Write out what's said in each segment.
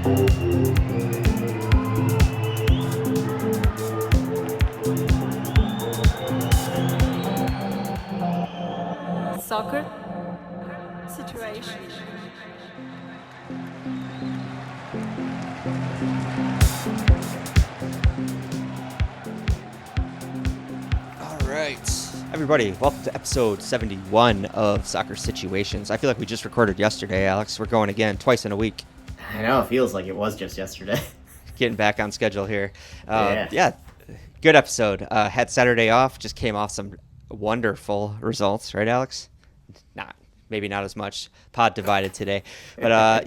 Soccer situation. All right, everybody, welcome to episode 71 of Soccer Situations. I feel like we just recorded yesterday, Alex. We're going again twice in a week. I know, it feels like it was just yesterday. Getting back on schedule here. Yeah. Good episode. Had Saturday off, just came off some wonderful results, right, Alex? Maybe not as much. Pod divided today. But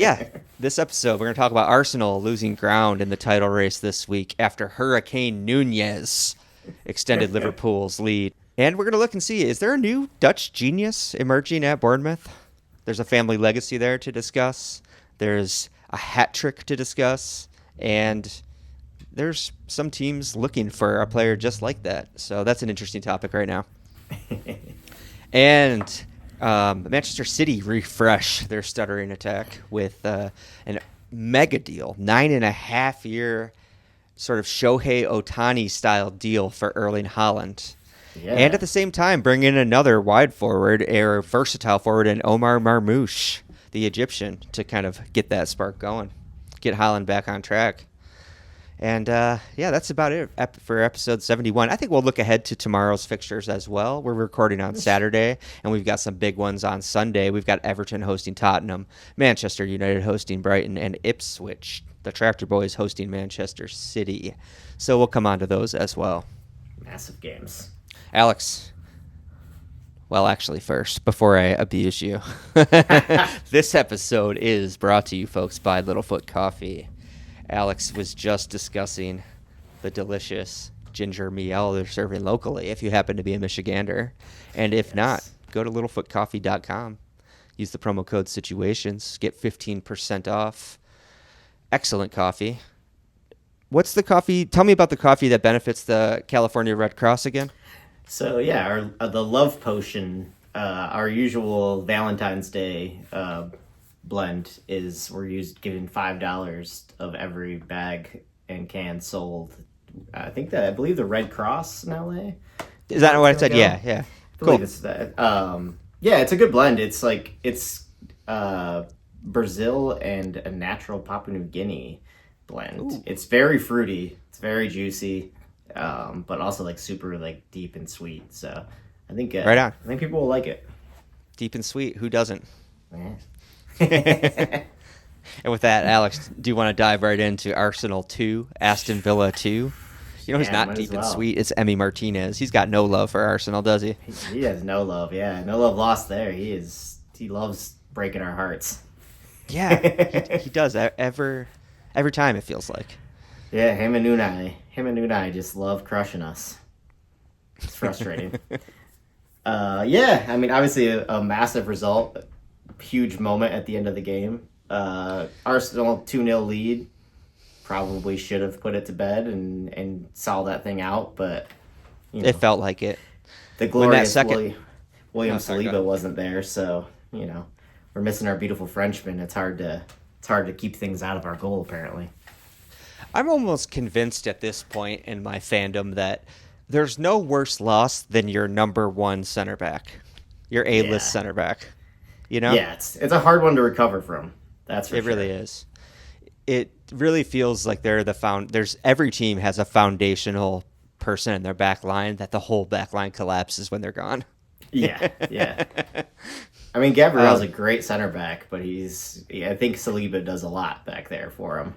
this episode, we're going to talk about Arsenal losing ground in the title race this week after Hurricane Nunez extended Liverpool's lead. And we're going to look and see, is there a new Dutch genius emerging at Bournemouth? There's a family legacy there to discuss. There's a hat trick to discuss. And there's some teams looking for a player just like that. So that's an interesting topic right now. And Manchester City refresh their stuttering attack with an mega deal, 9.5-year sort of Shohei Ohtani style deal for Erling Haaland. Yeah. And at the same time, bring in another wide forward or versatile forward in Omar Marmoush, the Egyptian, to kind of get that spark going, get Haaland back on track. And, that's about it for episode 71. I think we'll look ahead to tomorrow's fixtures as well. We're recording on Saturday, and we've got some big ones on Sunday. We've got Everton hosting Tottenham, Manchester United hosting Brighton, and Ipswich, the Tractor Boys, hosting Manchester City. So we'll come on to those as well. Massive games. Alex. Well, actually, first, before I abuse you, this episode is brought to you, folks, by Littlefoot Coffee. Alex was just discussing the delicious ginger miel they're serving locally if you happen to be a Michigander. And if not, go to littlefootcoffee.com. Use the promo code SITUATIONS. Get 15% off. Excellent coffee. What's the coffee? Tell me about the coffee that benefits the California Red Cross again. So, the Love Potion, our usual Valentine's Day blend is giving $5 of every bag and can sold. I believe the Red Cross in LA. Is that what I said? Yeah. I believe it's that. It's a good blend. It's Brazil and a natural Papua New Guinea blend. Ooh. It's very fruity. It's very juicy, but also super deep and sweet. So I think right on. I think people will like it. Deep and sweet. Who doesn't? Yeah. And with that, Alex, do you want to dive right into Arsenal 2, Aston Villa 2? You know who's not deep and sweet? It's Emi Martinez. He's got no love for Arsenal, does he? He has no love, yeah. No love lost there. He loves breaking our hearts. Yeah, he does. Every time, it feels like. Yeah, him and Unai just love crushing us. It's frustrating. Obviously a massive result. Huge moment at the end of the game. Arsenal 2-0 lead. Probably should have put it to bed and saw that thing out, but it felt like it. The glorious William Saliba wasn't there, so we're missing our beautiful Frenchman. It's hard to keep things out of our goal, apparently. I'm almost convinced at this point in my fandom that there's no worse loss than your number one center back, your A-list center back. Yeah, it's a hard one to recover from. That's for sure. It really is. It really feels like every team has a foundational person in their back line that the whole back line collapses when they're gone. Yeah. I mean, Gabriel's a great center back, but I think Saliba does a lot back there for him.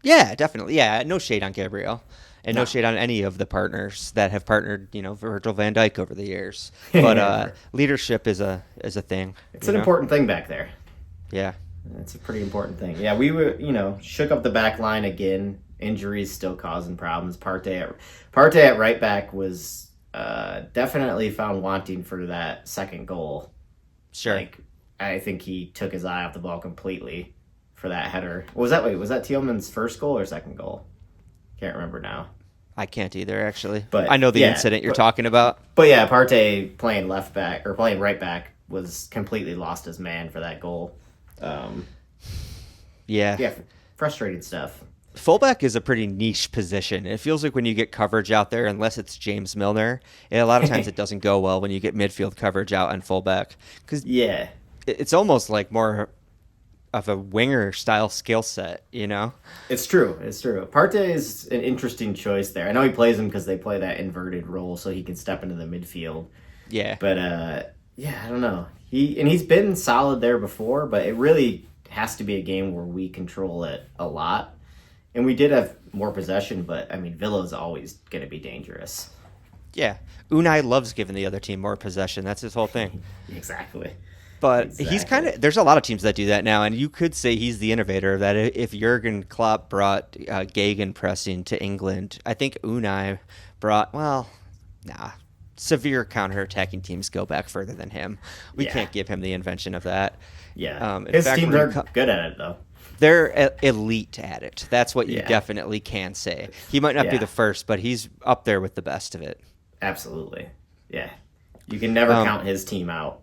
Yeah, definitely. Yeah, no shade on Gabriel. And no shade on any of the partners that have partnered, Virgil van Dijk over the years. But leadership is a thing. It's an important thing back there. Yeah. It's a pretty important thing. Yeah, we were, shook up the back line again. Injuries still causing problems. Partey at right back was definitely found wanting for that second goal. Sure. I think he took his eye off the ball completely for that header. Was that Tielemans' first goal or second goal? Can't remember now. I can't either, actually. But I know the incident you're talking about. But yeah, Partey playing left back or playing right back was completely lost his man for that goal. Yeah. frustrating stuff. Fullback is a pretty niche position. It feels like when you get coverage out there, unless it's James Milner, a lot of times it doesn't go well when you get midfield coverage out on fullback. Because Yeah, it's almost like more of a winger style skill set, you know? it's true. It's true. Partey is an interesting choice there. I know he plays him because they play that inverted role, so he can step into the midfield. Yeah. But yeah, I don't know. He's been solid there before, but it really has to be a game where we control it a lot. And we did have more possession, but I mean, Villa's always going to be dangerous. Yeah. Unai loves giving the other team more possession. That's his whole thing. Exactly. But he's kind of, there's a lot of teams that do that now, and you could say he's the innovator of that. If Jurgen Klopp brought gegenpressing to England, I think Unai brought, severe counterattacking teams go back further than him. We can't give him the invention of that. Yeah. His teams are good at it, though. They're elite at it. That's what you definitely can say. He might not be the first, but he's up there with the best of it. Absolutely. Yeah. You can never count his team out.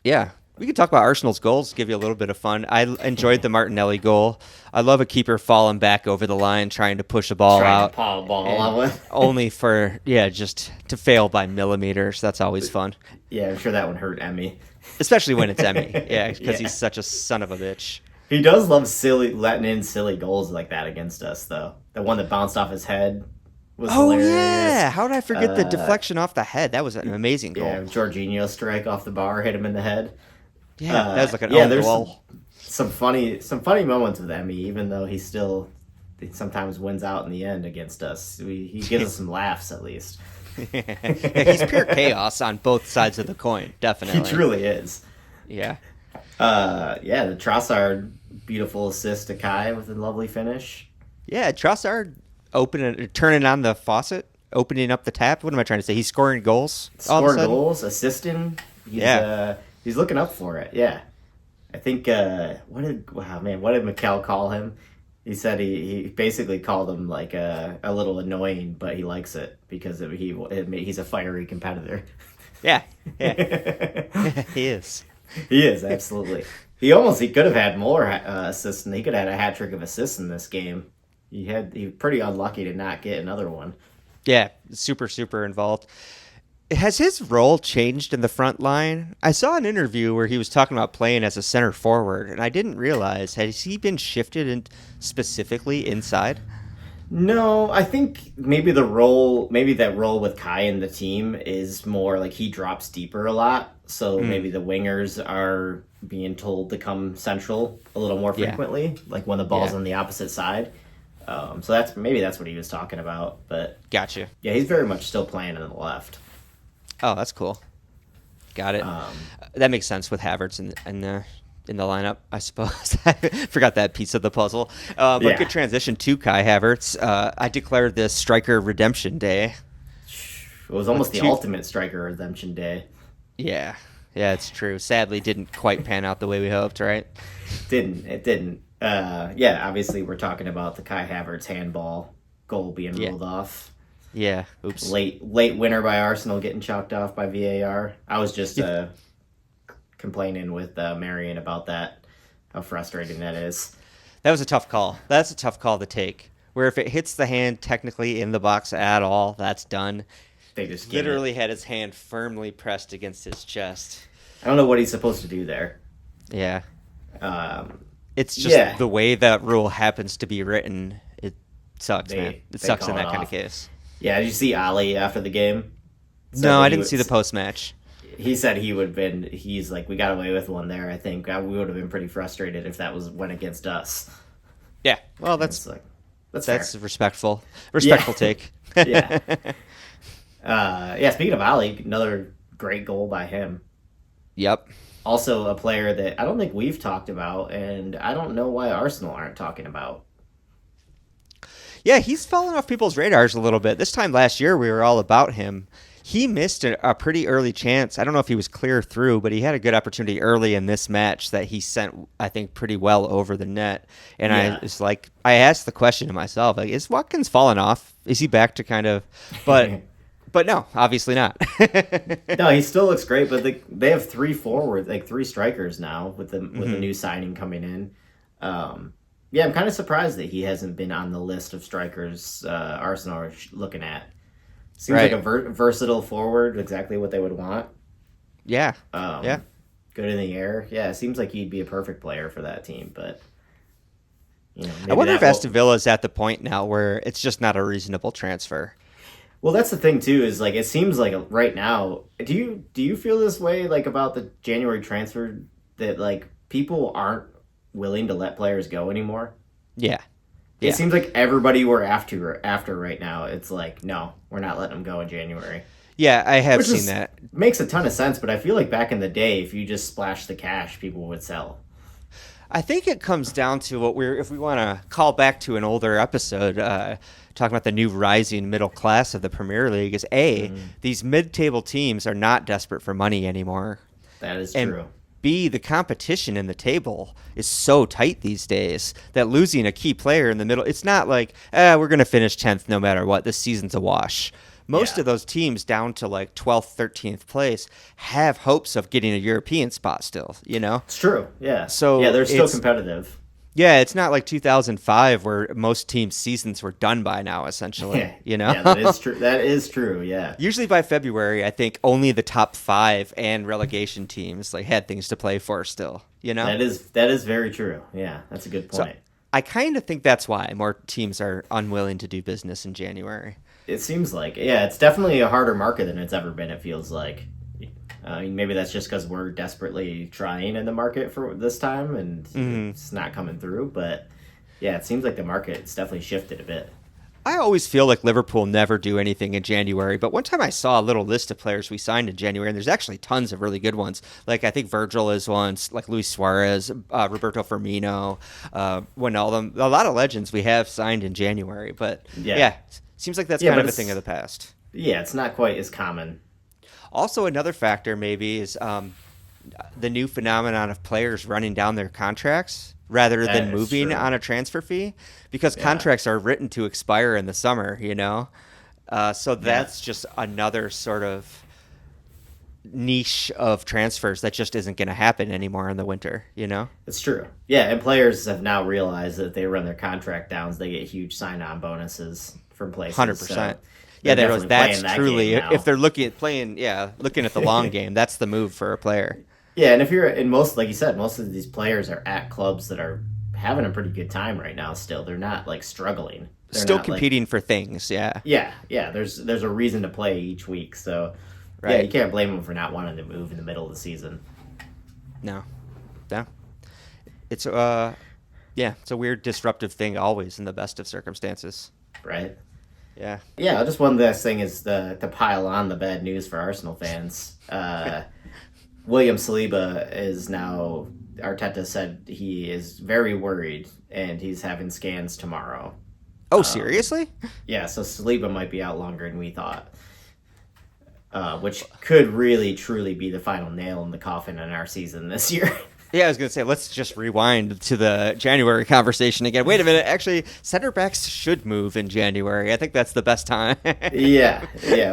Yeah. We can talk about Arsenal's goals, give you a little bit of fun. I enjoyed the Martinelli goal. I love a keeper falling back over the line, trying to push a ball out. Trying to paw a ball out. Only for, just to fail by millimeters. That's always fun. Yeah, I'm sure that one hurt Emmy. Especially when it's Emmy. Yeah, because he's such a son of a bitch. He does love letting in silly goals like that against us, though. The one that bounced off his head was hilarious. Yeah. How did I forget the deflection off the head? That was an amazing goal. Yeah, Jorginho strike off the bar, hit him in the head. Yeah, that was like an own goal. Some funny moments with Emmy, even though he sometimes wins out in the end against us. He gives us some laughs, at least. He's pure chaos on both sides of the coin, definitely. He truly is. Yeah. The Trossard beautiful assist to Kai with a lovely finish. Yeah, Trossard turning on the faucet, opening up the tap. What am I trying to say? He's scoring goals. Scoring goals, assisting. He's looking up for it. Yeah, I think. What did Mikel call him? He said he basically called him like a little annoying, but he likes it because he's a fiery competitor. Yeah. He is. He is, absolutely. He could have had more assists. He could have had a hat trick of assists in this game. He was pretty unlucky to not get another one. Yeah, super, super involved. Has his role changed in the front line? I saw an interview where he was talking about playing as a center forward, and I didn't realize, has he been shifted specifically inside? No, I think maybe that role with Kai in the team is more like he drops deeper a lot. So maybe the wingers are being told to come central a little more frequently, like when the ball's on the opposite side. So that's what he was talking about. But gotcha. Yeah, he's very much still playing on the left. Oh, that's cool. Got it. That makes sense with Havertz in the lineup, I suppose. I forgot that piece of the puzzle. Good transition to Kai Havertz. I declared this striker redemption day. It was almost the ultimate striker redemption day. Yeah, it's true. Sadly, didn't quite pan out the way we hoped, right? It didn't. Obviously we're talking about the Kai Havertz handball goal being ruled off. Yeah, oops. Late winner by Arsenal getting chalked off by VAR. I was just complaining with Marion about that, how frustrating that is. That was a tough call. That's a tough call to take. Where if it hits the hand technically in the box at all, that's done. They just literally had his hand firmly pressed against his chest. I don't know what he's supposed to do there. Yeah. It's just the way that rule happens to be written. It sucks, man. It sucks in that kind of case. Yeah, did you see Ali after the game? No, I didn't see the post-match. He said he's like, we got away with one there, I think. We would have been pretty frustrated if that went against us. Yeah, well, that's respectful. Respectful take. Yeah. Speaking of Ali, another great goal by him. Yep. Also a player that I don't think we've talked about, and I don't know why Arsenal aren't talking about. Yeah, he's fallen off people's radars a little bit. This time last year, we were all about him. He missed a pretty early chance. I don't know if he was clear through, but he had a good opportunity early in this match that he sent, I think, pretty well over the net. And I asked the question to myself, like, is Watkins falling off? Is he back to kind of, but no, obviously not. No, he still looks great, but they have three strikers now with the new signing coming in. Yeah, I'm kind of surprised that he hasn't been on the list of strikers Arsenal are looking at. Seems Right. like a versatile forward, exactly what they would want. Yeah. Um, Yeah. Good in the air. Yeah, it seems like he'd be a perfect player for that team, but I maybe wonder if that Aston Villa is at the point now where it's just not a reasonable transfer. Well, that's the thing too. Is like it seems like right now. Do you feel this way like about the January transfer that like people aren't willing to let players go anymore? Yeah. It seems like everybody we're after right now. It's like no, we're not letting them go in January. Yeah, I have seen that. Makes a ton of sense, but I feel like back in the day, if you just splashed the cash, people would sell. I think it comes down to if we want to call back to an older episode, talking about the new rising middle class of the Premier League, is these mid-table teams are not desperate for money anymore. That is And true. B, the competition in the table is so tight these days that losing a key player in the middle, it's not like, we're going to finish 10th no matter what. This season's a wash. Most of those teams down to like 12th, 13th place have hopes of getting a European spot still, you know? It's true. Yeah. So yeah, they're still competitive. Yeah, it's not like 2005 where most teams' seasons were done by now, essentially, Yeah. you know? Yeah, that is true. That is true. Yeah. Usually by February, I think only the top 5 and relegation teams like had things to play for still, you know? That is very true. Yeah, that's a good point. I kind of think that's why more teams are unwilling to do business in January. It seems like, yeah, it's definitely a harder market than it's ever been, it feels like. I mean, maybe that's just because we're desperately trying in the market for this time and it's not coming through. But, yeah, it seems like the market's definitely shifted a bit. I always feel like Liverpool never do anything in January, but one time I saw a little list of players we signed in January, and there's actually tons of really good ones. Like I think Virgil is one, like Luis Suarez, Roberto Firmino, Wijnaldum. A lot of legends we have signed in January, but yeah seems like that's kind of a thing of the past. Yeah, it's not quite as common. Also, another factor maybe is the new phenomenon of players running down their contracts rather than moving on a transfer fee, because contracts are written to expire in the summer, you know? So that's just another sort of niche of transfers that just isn't going to happen anymore in the winter, you know? It's true. Yeah, and players have now realized that if they run their contract downs, they get huge sign-on bonuses from places. 100%. So yeah, they realize that's that truly, if they're looking at the long game, that's the move for a player. Yeah, and if you're in like you said, most of these players are at clubs that are having a pretty good time right now still. They're not like struggling. They're still not, competing for things, yeah. Yeah, there's a reason to play each week. So yeah, you can't blame them for not wanting to move in the middle of the season. No. It's it's a weird disruptive thing always in the best of circumstances. Right. Yeah. Yeah, just one last thing is to pile on the bad news for Arsenal fans. William Saliba is now, Arteta said he is very worried and he's having scans tomorrow. Oh, seriously? Yeah, so Saliba might be out longer than we thought. Which could really, truly be the final nail in the coffin in our season this year. Yeah, I was going to say, let's just rewind to the January conversation again. Wait a minute, actually, center backs should move in January. I think that's the best time. Yeah,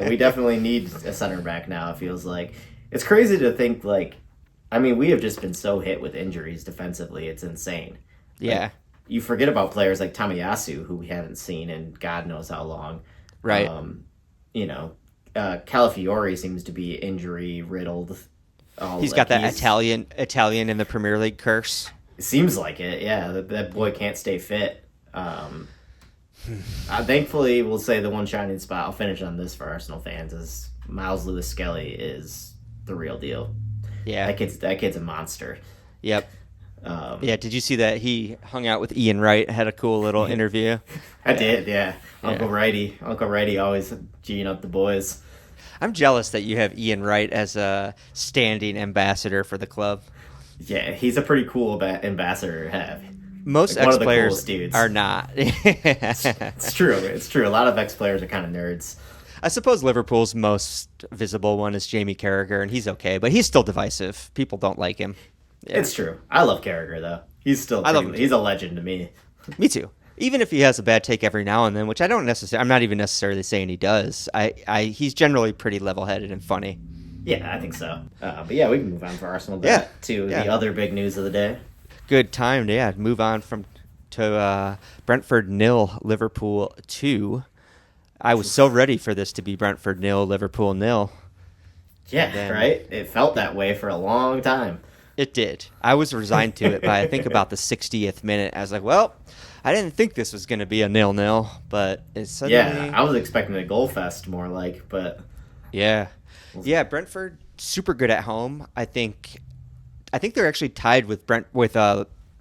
we definitely need a center back now, it feels like. It's crazy to think, like, I mean, we have just been so hit with injuries defensively, it's insane. Yeah. Like, you forget about players like Tamayasu, who we haven't seen in God knows how long. Right. Calafiori seems to be injury-riddled. He's got that Italian in the Premier League curse. It seems like it, yeah. That boy can't stay fit. Thankfully, we'll say the one shining spot, I'll finish on this for Arsenal fans, is Miles Lewis-Skelly is the real deal. Yeah. That kid's a monster. Yep. Did you see that he hung out with Ian Wright, had a cool little interview? I did, yeah. Uncle Righty always G'ing up the boys. I'm jealous that you have Ian Wright as a standing ambassador for the club. Yeah, he's a pretty cool ambassador to have. Most like ex-players are not. It's true. A lot of ex-players are kind of nerds. I suppose Liverpool's most visible one is Jamie Carragher, and he's okay, but he's still divisive. People don't like him. Yeah. It's true. I love Carragher, though. He's a legend to me. Me too. Even if he has a bad take every now and then, which I'm not even necessarily saying he does. He's generally pretty level-headed and funny. Yeah, I think so. But yeah, we can move on for Arsenal to the other big news of the day. Good time to move on to Brentford 0, Liverpool 2. I was so ready for this to be Brentford 0, Liverpool 0. Yeah, right? It felt that way for a long time. It did. I was resigned to it by, I think, about the 60th minute. I was like, well, I didn't think this was going to be a 0-0, but it's suddenly... Yeah, I was expecting a goal fest more like, but... Yeah. Yeah, Brentford, super good at home. I think they're actually tied with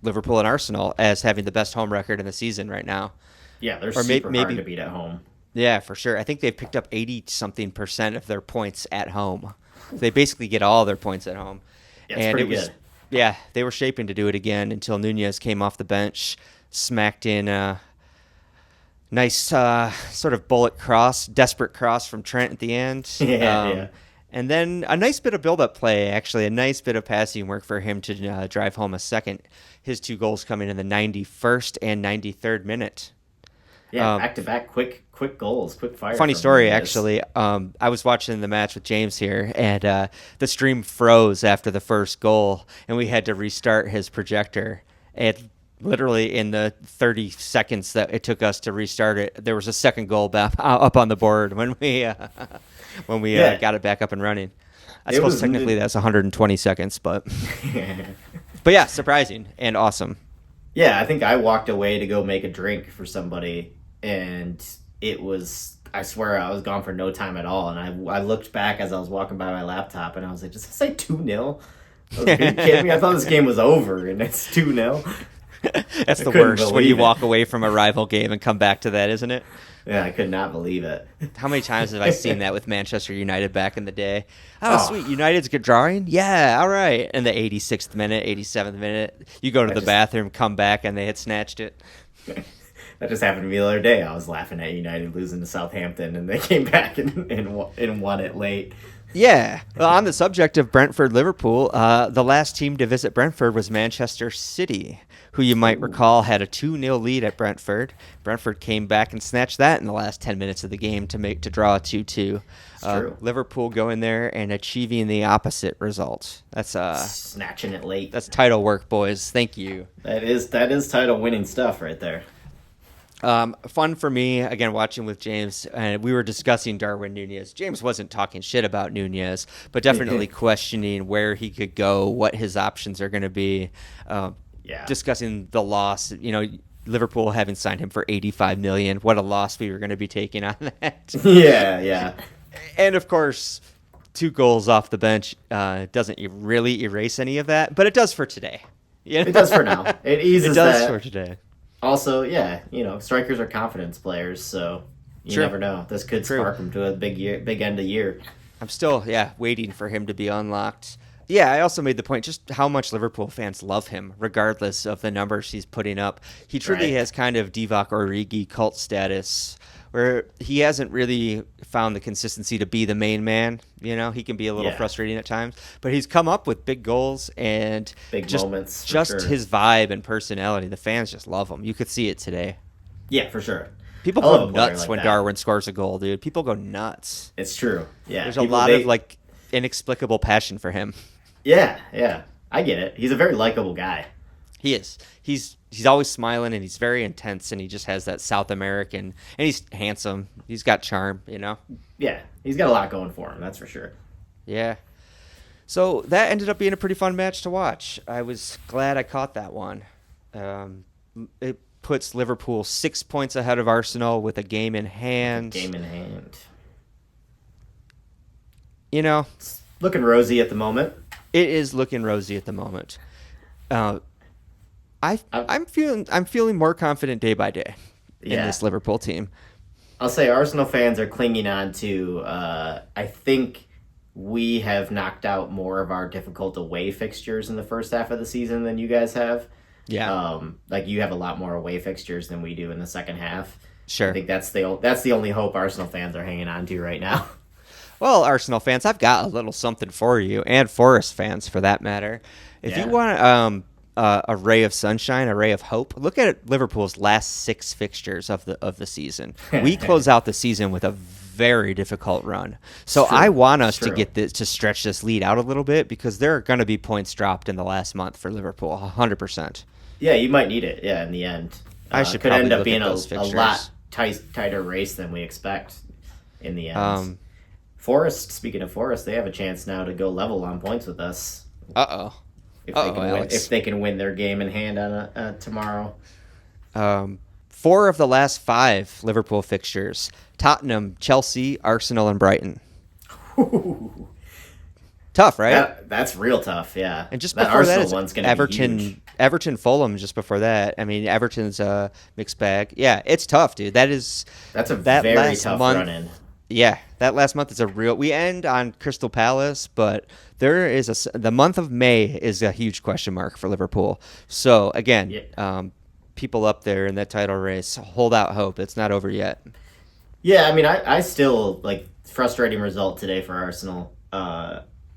Liverpool and Arsenal as having the best home record in the season right now. Yeah, they're super hard to beat at home. Yeah, for sure. I think they've picked up 80-something% of their points at home. So they basically get all their points at home. Yeah, it's pretty good. Yeah, they were shaping to do it again until Nunez came off the bench, smacked in a nice sort of desperate cross from Trent at the end. Yeah. And then a nice bit of build-up play, actually, a nice bit of passing work for him to drive home a second. His 2 goals coming in the 91st and 93rd minute. Yeah, back-to-back quick goals, quick fire. Funny story, actually. I was watching the match with James here, and the stream froze after the first goal, and we had to restart his projector. And literally in the 30 seconds that it took us to restart it, there was a second goal up on the board when we got it back up and running. I suppose technically that's 120 seconds, but but yeah, surprising and awesome. Yeah, I think I walked away to go make a drink for somebody, and it was, I swear, I was gone for no time at all. And I looked back as I was walking by my laptop, and I was like, does it say 2-0? Are you kidding me? I thought this game was over, and it's 2-0. That's the worst, when you walk away from a rival game and come back to that, isn't it? Yeah, I could not believe it. How many times have I seen that with Manchester United back in the day? Oh, sweet, United's good drawing? Yeah, all right. And the 86th minute, 87th minute, you go to the bathroom, come back, and they had snatched it. That just happened to me the other day. I was laughing at United losing to Southampton, and they came back and won it late. Yeah. Well, on the subject of Brentford-Liverpool, the last team to visit Brentford was Manchester City, who you might recall had a 2-0 lead at Brentford. Brentford came back and snatched that in the last 10 minutes of the game to draw a 2-2. Liverpool going there and achieving the opposite result. That's snatching it late. That's title work, boys. Thank you. That is title winning stuff right there. Fun for me, again, watching with James, and we were discussing Darwin Nunez. James wasn't talking shit about Nunez, but definitely questioning where he could go, what his options are going to be. Discussing the loss, Liverpool having signed him for $85 million. What a loss we were going to be taking on that. Yeah. And of course, 2 goals off the bench doesn't really erase any of that, but it does for today. It does for now. It eases that. It does for today. Also, yeah, strikers are confidence players, so you never know. This could spark him to a big end of year. I'm still, waiting for him to be unlocked. Yeah, I also made the point just how much Liverpool fans love him, regardless of the numbers he's putting up. He truly has kind of Divock Origi cult status, where he hasn't really found the consistency to be the main man. He can be a little frustrating at times, but he's come up with big goals and big moments. His vibe and personality. The fans just love him. You could see it today. Yeah, for sure. People go nuts when Darwin scores a goal, dude. People go nuts. It's true. Yeah, there's a lot of inexplicable passion for him. Yeah. I get it. He's a very likable guy. He is. He's always smiling, and he's very intense, and he just has that South American, and he's handsome. He's got charm, Yeah, he's got a lot going for him, that's for sure. Yeah. So that ended up being a pretty fun match to watch. I was glad I caught that one. It puts Liverpool 6 points ahead of Arsenal with a game in hand. It's looking rosy at the moment. It is looking rosy at the moment. I'm feeling more confident day by day in this Liverpool team. I'll say Arsenal fans are clinging on to. I think we have knocked out more of our difficult away fixtures in the first half of the season than you guys have. Yeah. You have a lot more away fixtures than we do in the second half. Sure. I think that's the only hope Arsenal fans are hanging on to right now. Well, Arsenal fans, I've got a little something for you, and Forest fans for that matter. If you want a ray of sunshine, a ray of hope, look at Liverpool's last 6 fixtures of the season. We close out the season with a very difficult run. So I want us to get to stretch this lead out a little bit, because there are going to be points dropped in the last month for Liverpool, 100%. Yeah, you might need it. Yeah, in the end, I should could probably end up look being at a those fixtures. lot tighter race than we expect in the end. Um, Forest, speaking of Forest, they have a chance now to go level on points with us Uh-oh. if they Uh-oh, can win. Alex. If they can win their game in hand on tomorrow. 4 of the last 5 Liverpool fixtures: Tottenham, Chelsea, Arsenal, and Brighton. Tough, right? That's real tough. Yeah, And just that before Arsenal that, it's one's going to be huge. Everton, Fulham. Just before that, I mean, Everton's a mixed bag. Yeah, it's tough, dude. That's a very last tough month, run in. Yeah, that last month is a real. We end on Crystal Palace, but there is the month of May is a huge question mark for Liverpool. So again, people up there in that title race, hold out hope. It's not over yet. Yeah, I mean, I still frustrating result today for Arsenal.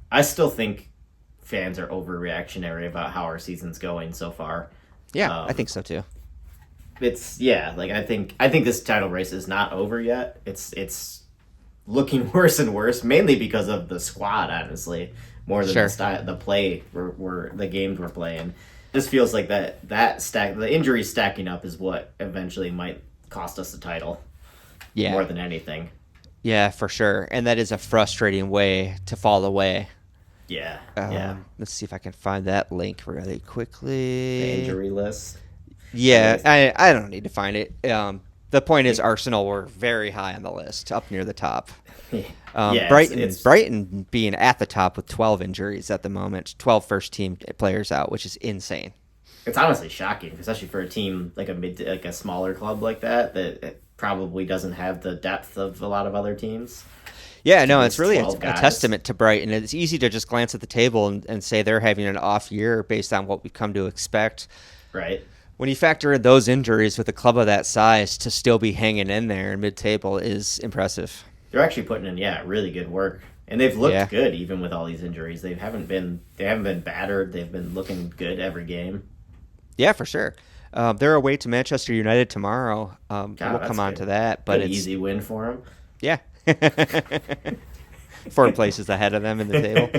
I still think fans are overreactionary about how our season's going so far. Yeah, I think so too. I think this title race is not over yet. It's looking worse and worse, mainly because of the squad, honestly, more than the play the games we're playing. This feels like the injury stacking up is what eventually might cost us the title. Yeah, more than anything. Yeah, for sure, and that is a frustrating way to fall away. Yeah, Let's see if I can find that link really quickly. The injury list. Yeah, I don't need to find it. The point is, Arsenal were very high on the list, up near the top. Brighton being at the top with 12 injuries at the moment, 12 first-team players out, which is insane. It's honestly shocking, especially for a team like a smaller club like that it probably doesn't have the depth of a lot of other teams. Yeah, no, it's really a guys. testament to Brighton. It's easy to just glance at the table and say they're having an off year based on what we come to expect. Right. When you factor in those injuries with a club of that size, to still be hanging in there in mid-table is impressive. They're actually putting in, really good work. And they've looked good even with all these injuries. They haven't been battered. They've been looking good every game. Yeah, for sure. They're away to Manchester United tomorrow. We'll come on to that, but it's easy win for them. Yeah. 4 places ahead of them in the table.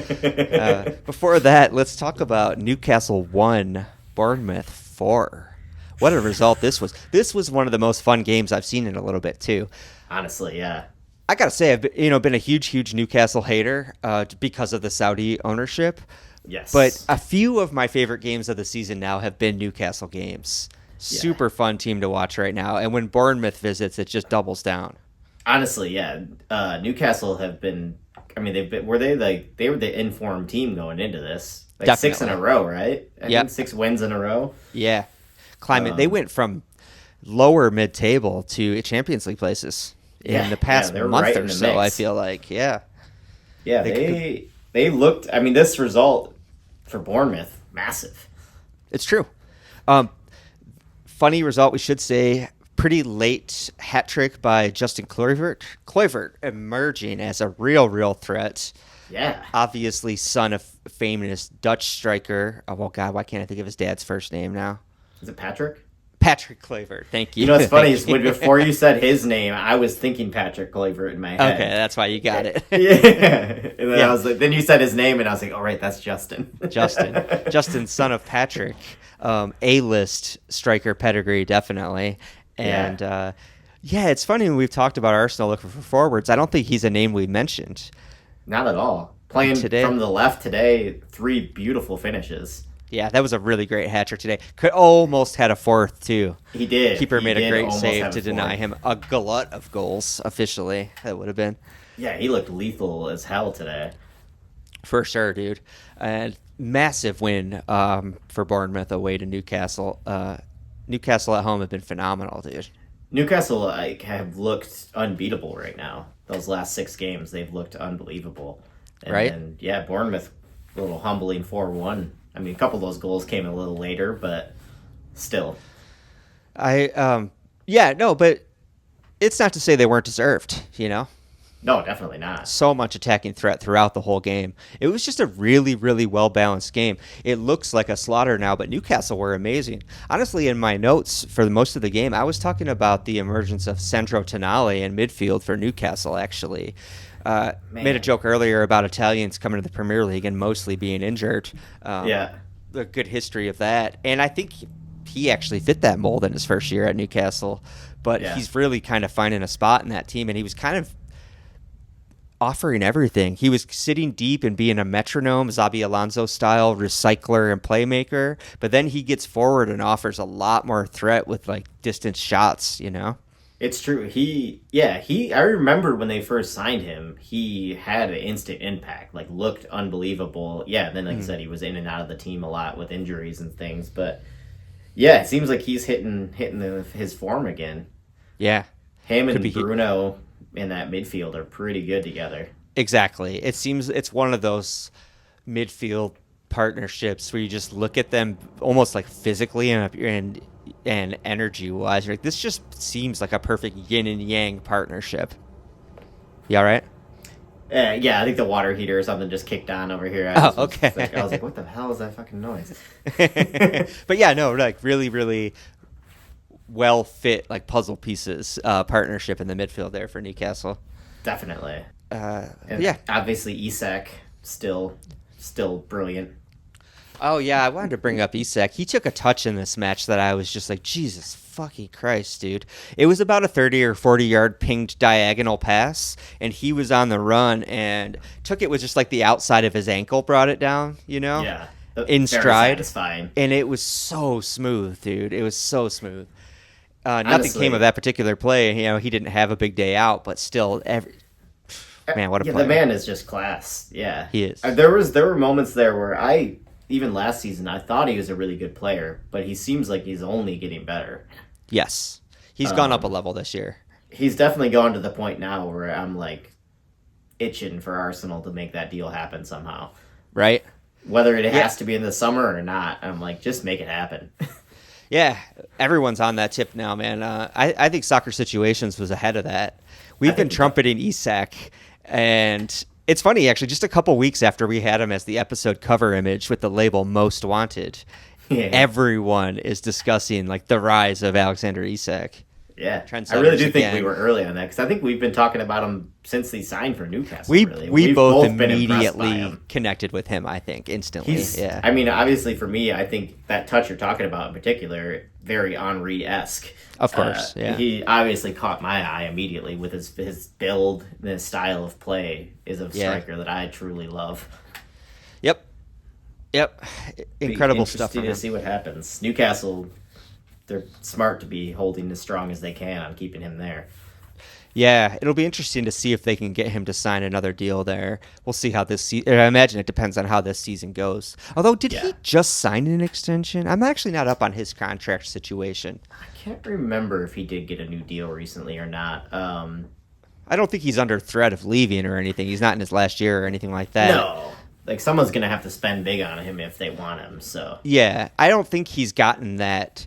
Before that, let's talk about Newcastle 1, Bournemouth 4. What a result this was. This was one of the most fun games I've seen in a little bit, too. Honestly, yeah. I got to say, I've been a huge Newcastle hater because of the Saudi ownership. Yes. But a few of my favorite games of the season now have been Newcastle games. Super fun team to watch right now. And when Bournemouth visits, it just doubles down. Honestly, yeah. Newcastle have been, they were the informed team going into this. Definitely. 6 in a row, right? I think 6 wins in a row. Yeah. They went from lower mid-table to Champions League places in the past month or so, mix. I feel like. Yeah. Yeah, they looked, this result for Bournemouth, massive. It's true. Funny result, we should say. Pretty late hat trick by Justin Kluivert. Kluivert emerging as a real threat. Yeah. Obviously son of famous Dutch striker. Oh, God, why can't I think of his dad's first name now? Is it Patrick? Patrick Kluivert, thank you. You know what's funny is before you said his name, I was thinking Patrick Kluivert in my head. Okay, that's why you got it. Yeah. And then I was like, then you said his name, and I was like, oh, right, that's Justin. Justin, son of Patrick. A-list striker pedigree, definitely. And, it's funny when we've talked about Arsenal looking for forwards. I don't think he's a name we mentioned. Not at all. Playing today, from the left today, 3 beautiful finishes. Yeah, that was a really great hat trick today. Could almost had a 4th, too. He did. Keeper made a great save to deny him a glut of goals, officially. That would have been. Yeah, he looked lethal as hell today. For sure, dude. And massive win for Bournemouth away to Newcastle. Newcastle at home have been phenomenal, dude. Newcastle have looked unbeatable right now. Those last 6 games, they've looked unbelievable. And Bournemouth, a little humbling 4-1. A couple of those goals came a little later, but still. But it's not to say they weren't deserved, No, definitely not. So much attacking threat throughout the whole game. It was just a really well-balanced game. It looks like a slaughter now, but Newcastle were amazing. Honestly, in my notes for most of the game, I was talking about the emergence of Sandro Tonali in midfield for Newcastle, actually. Made a joke earlier about Italians coming to the Premier League and mostly being injured. The good history of that. And I think he actually fit that mold in his first year at Newcastle, but he's really kind of finding a spot in that team, and he was kind of offering everything. He was sitting deep and being a metronome, Xabi Alonso style recycler and playmaker, but then he gets forward and offers a lot more threat with like distance shots, you know? It's true. I remember when they first signed him, he had an instant impact, like looked unbelievable. Yeah, then like you said, he was in and out of the team a lot with injuries and things, but yeah, it seems like he's hitting his form again. Yeah. Him and Bruno in that midfield are pretty good together. Exactly. It seems it's one of those midfield partnerships where you just look at them almost like physically and energy wise. Like, this just seems like a perfect yin and yang partnership. You all right? Yeah, I think the water heater or something just kicked on over here. Okay. I was like, what the hell is that fucking noise? But yeah, no, like really, really well fit, like puzzle pieces partnership in the midfield there for Newcastle. Definitely. And yeah, obviously Isak still brilliant. Oh yeah, I wanted to bring up Isak. He took a touch in this match that I was just like, Jesus fucking Christ, dude. It was about a 30 or 40 yard pinged diagonal pass, and he was on the run and took it with just like the outside of his ankle, brought it down, you know? Yeah. In stride. Satisfying. And it was so smooth, dude. It was so smooth. Nothing Honestly, came of that particular play. You know, he didn't have a big day out, but still, man, what a player. The man is just class. Yeah. He is. There were moments there where even last season, I thought he was a really good player, but he seems like he's only getting better. Yes. He's gone up a level this year. He's definitely gone to the point now where I'm like itching for Arsenal to make that deal happen somehow. Right? Whether it has to be in the summer or not, I'm like, just make it happen. Yeah, everyone's on that tip now, man. I think Soccer Situations was ahead of that. We've been trumpeting Isak, and it's funny, actually, just a couple weeks after we had him as the episode cover image with the label Most Wanted, everyone is discussing like the rise of Alexander Isak. Yeah, I really do think we were early on that, because I think we've been talking about him since he signed for Newcastle. We both immediately connected with him, I think, instantly. I mean, obviously for me, I think that touch you're talking about in particular, very Henry-esque. Of course, yeah. He obviously caught my eye immediately with his build and his style of play is a striker that I truly love. Yep. Incredible stuff from him. Interesting to see what happens. Newcastle, they're smart to be holding as strong as they can on keeping him there. Yeah, it'll be interesting to see if they can get him to sign another deal there. We'll see how this season... I imagine it depends on how this season goes. Although, did he just sign an extension? I'm actually not up on his contract situation. I can't remember if he did get a new deal recently or not. I don't think he's under threat of leaving or anything. He's not in his last year or anything like that. No. Like, someone's going to have to spend big on him if they want him, so... Yeah, I don't think he's gotten that...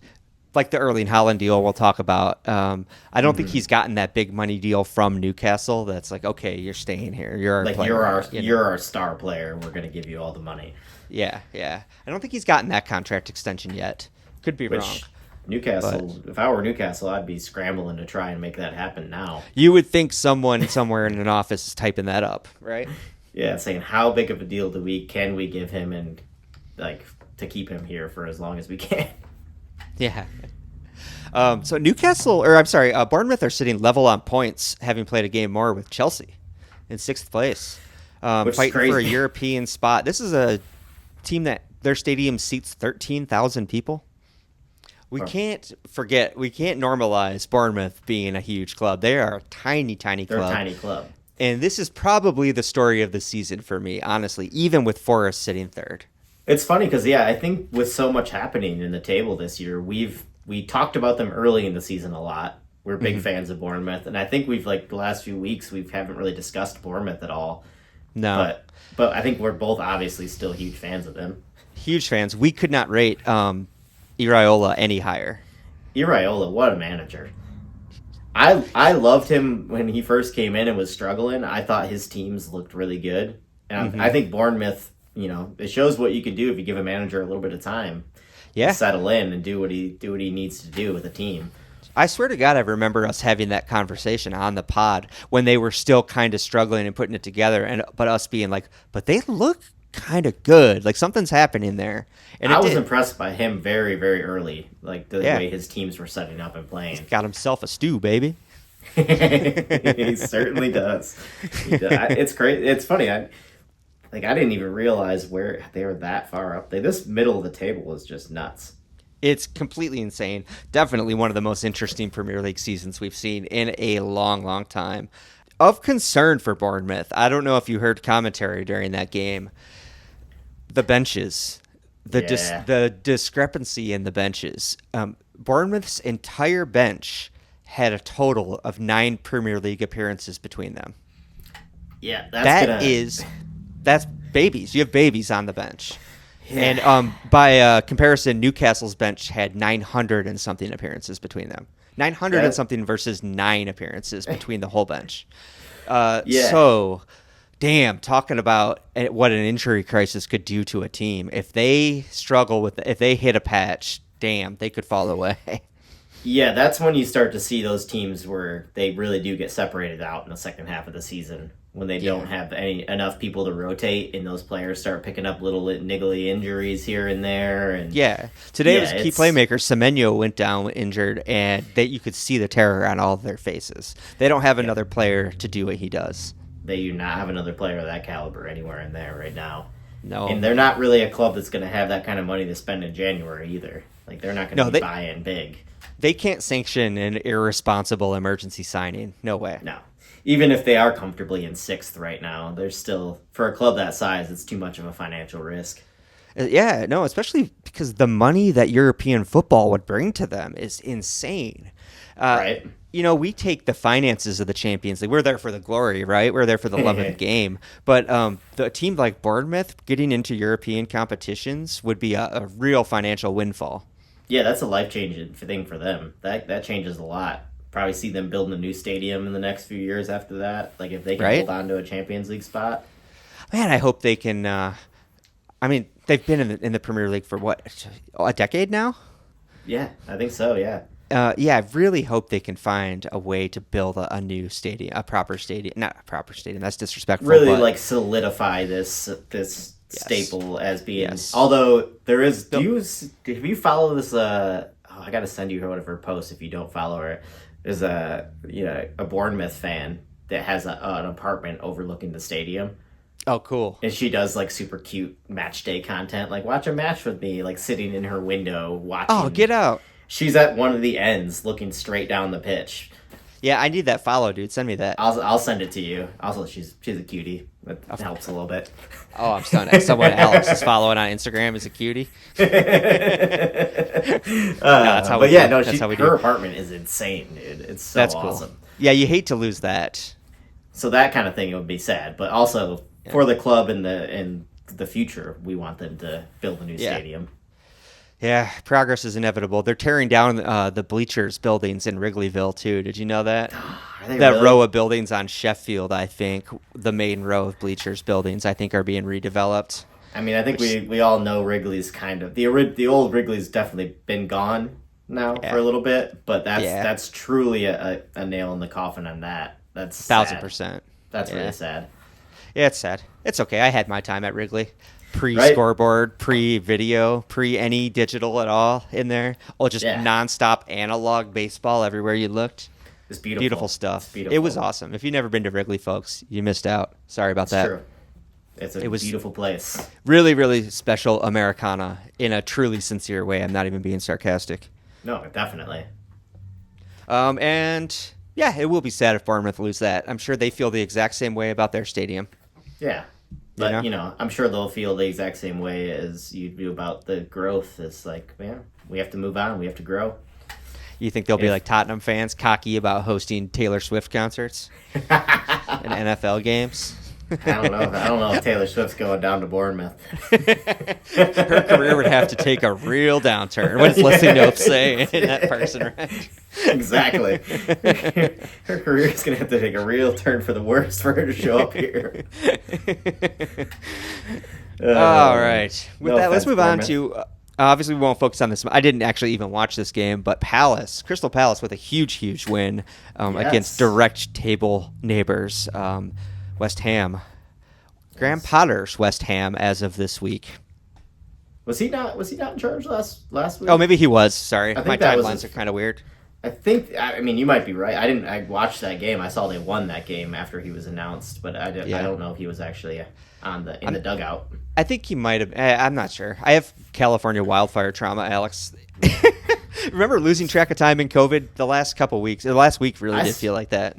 Like the Erling Haaland deal we'll talk about. I don't think he's gotten that big money deal from Newcastle that's like, okay, you're staying here. You're our player. You're our star player. We're going to give you all the money. Yeah. I don't think he's gotten that contract extension yet. Could be wrong. Newcastle, if I were Newcastle, I'd be scrambling to try and make that happen now. You would think someone somewhere in an office is typing that up, right? Yeah, saying how big of a deal can we give him and like to keep him here for as long as we can. Yeah. So Bournemouth are sitting level on points, having played a game more with Chelsea in 6th place, fighting for a European spot. This is a team that their stadium seats 13,000 people. We can't normalize Bournemouth being a huge club. They are a tiny club. They're a tiny club. And this is probably the story of the season for me, honestly, even with Forest sitting 3rd. It's funny because, I think with so much happening in the table this year, we talked about them early in the season a lot. We're big fans of Bournemouth, and I think we've, like, the last few weeks, we haven't really discussed Bournemouth at all. No. But I think we're both obviously still huge fans of them. Huge fans. We could not rate Iraola any higher. Iraola, what a manager. I loved him when he first came in and was struggling. I thought his teams looked really good. And I think Bournemouth... it shows what you can do if you give a manager a little bit of time to settle in and do what he needs to do with a team. I swear to God, I remember us having that conversation on the pod when they were still kind of struggling and putting it together, but us being like, but they look kind of good. Like something's happening there. And I was impressed by him very, very early, like the way his teams were setting up and playing. He's got himself a stew, baby. He certainly does. It's great. It's funny. I didn't even realize where they were that far up. This middle of the table is just nuts. It's completely insane. Definitely one of the most interesting Premier League seasons we've seen in a long, long time. Of concern for Bournemouth, I don't know if you heard commentary during that game. The benches, the discrepancy in the benches. Bournemouth's entire bench had a total of 9 Premier League appearances between them. Yeah, that's babies. You have babies on the bench. Yeah. And by comparison, Newcastle's bench had 900 and something appearances between them. 900 and something versus 9 appearances between the whole bench. So, damn, talking about what an injury crisis could do to a team. If they struggle if they hit a patch, damn, they could fall away. Yeah, that's when you start to see those teams where they really do get separated out in the second half of the season, when they don't have enough people to rotate, and those players start picking up little niggly injuries here and there. And today it was a key playmaker. Semenyo went down injured, and you could see the terror on all of their faces. They don't have another player to do what he does. They do not have another player of that caliber anywhere in there right now. No, and they're not really a club that's going to have that kind of money to spend in January either. Like, they're not going to be buying big. They can't sanction an irresponsible emergency signing. No way. No. Even if they are comfortably in 6th right now, they're still, for a club that size, it's too much of a financial risk. Yeah, no, especially because the money that European football would bring to them is insane. Right. You know, we take the finances of the Champions League. We're there for the glory, right? We're there for the love of the game. But the team like Bournemouth getting into European competitions would be a real financial windfall. Yeah, that's a life-changing thing for them. That changes a lot. Probably see them building a new stadium in the next few years after that. Like, if they can hold on to a Champions League spot. Man, I hope they can. They've been in the Premier League for what, a decade now? Yeah, I think so. Yeah. I really hope they can find a way to build a new stadium, a proper stadium. Not a proper stadium. That's disrespectful. Really, solidify this staple as being. Yes. Although there is, if you follow this, I got to send you one of her posts if you don't follow her. There's a Bournemouth fan that has an apartment overlooking the stadium. Oh, cool. And she does super cute match day content. Like, watch a match with me, sitting in her window watching. Oh, get out. She's at one of the ends looking straight down the pitch. Yeah, I need that follow, dude. Send me that. I'll send it to you. Also, she's a cutie. That helps a little bit. Oh, I'm stunned. Someone else is following on Instagram is a cutie. That's how her apartment is insane, dude. It's so awesome. Cool. Yeah, you hate to lose that. So that kind of thing would be sad, but also for the club in the future, we want them to build a new stadium. Yeah, progress is inevitable. They're tearing down the bleachers buildings in Wrigleyville, too. Did you know that? That row of buildings on Sheffield, I think, the main row of bleachers buildings, I think, are being redeveloped. I mean, I think we all know Wrigley's kind of... The old Wrigley's definitely been gone now for a little bit, but that's truly a nail in the coffin on that. That's 1,000%. That's really sad. Yeah, it's sad. It's okay. I had my time at Wrigley. Pre-scoreboard, pre-video, pre-any digital at all in there. Oh, just nonstop analog baseball everywhere you looked. It's beautiful. Beautiful stuff. It was awesome. If you've never been to Wrigley, folks, you missed out. Sorry about that. True. It was beautiful place. Really, really special Americana in a truly sincere way. I'm not even being sarcastic. No, definitely. And yeah, it will be sad if Bournemouth lose that. I'm sure they feel the exact same way about their stadium. Yeah. But, I'm sure they'll feel the exact same way as you do about the growth. It's like, man, we have to move on. We have to grow. You think they'll be like Tottenham fans, cocky about hosting Taylor Swift concerts and NFL games? I don't know if Taylor Swift's going down to Bournemouth. Her career would have to take a real downturn. What does Leslie Knope say in that person, right? Exactly. Her career's going to have to take a real turn for the worse for her to show up here. All right. With that, let's move on to... obviously, we won't focus on this. I didn't actually even watch this game, but Crystal Palace with a huge, huge win against direct table neighbors, West Ham. Graham Potter's West Ham as of this week. Was he not in charge last week? Oh, maybe he was. Sorry, I think my that was timelines are kind of weird. I mean, you might be right. I watched that game. I saw they won that game after he was announced, but I don't know if he was actually in the dugout. I think he might have. I'm not sure. I have California wildfire trauma, Alex. Remember losing track of time in COVID the last couple weeks? The last week really did feel like that.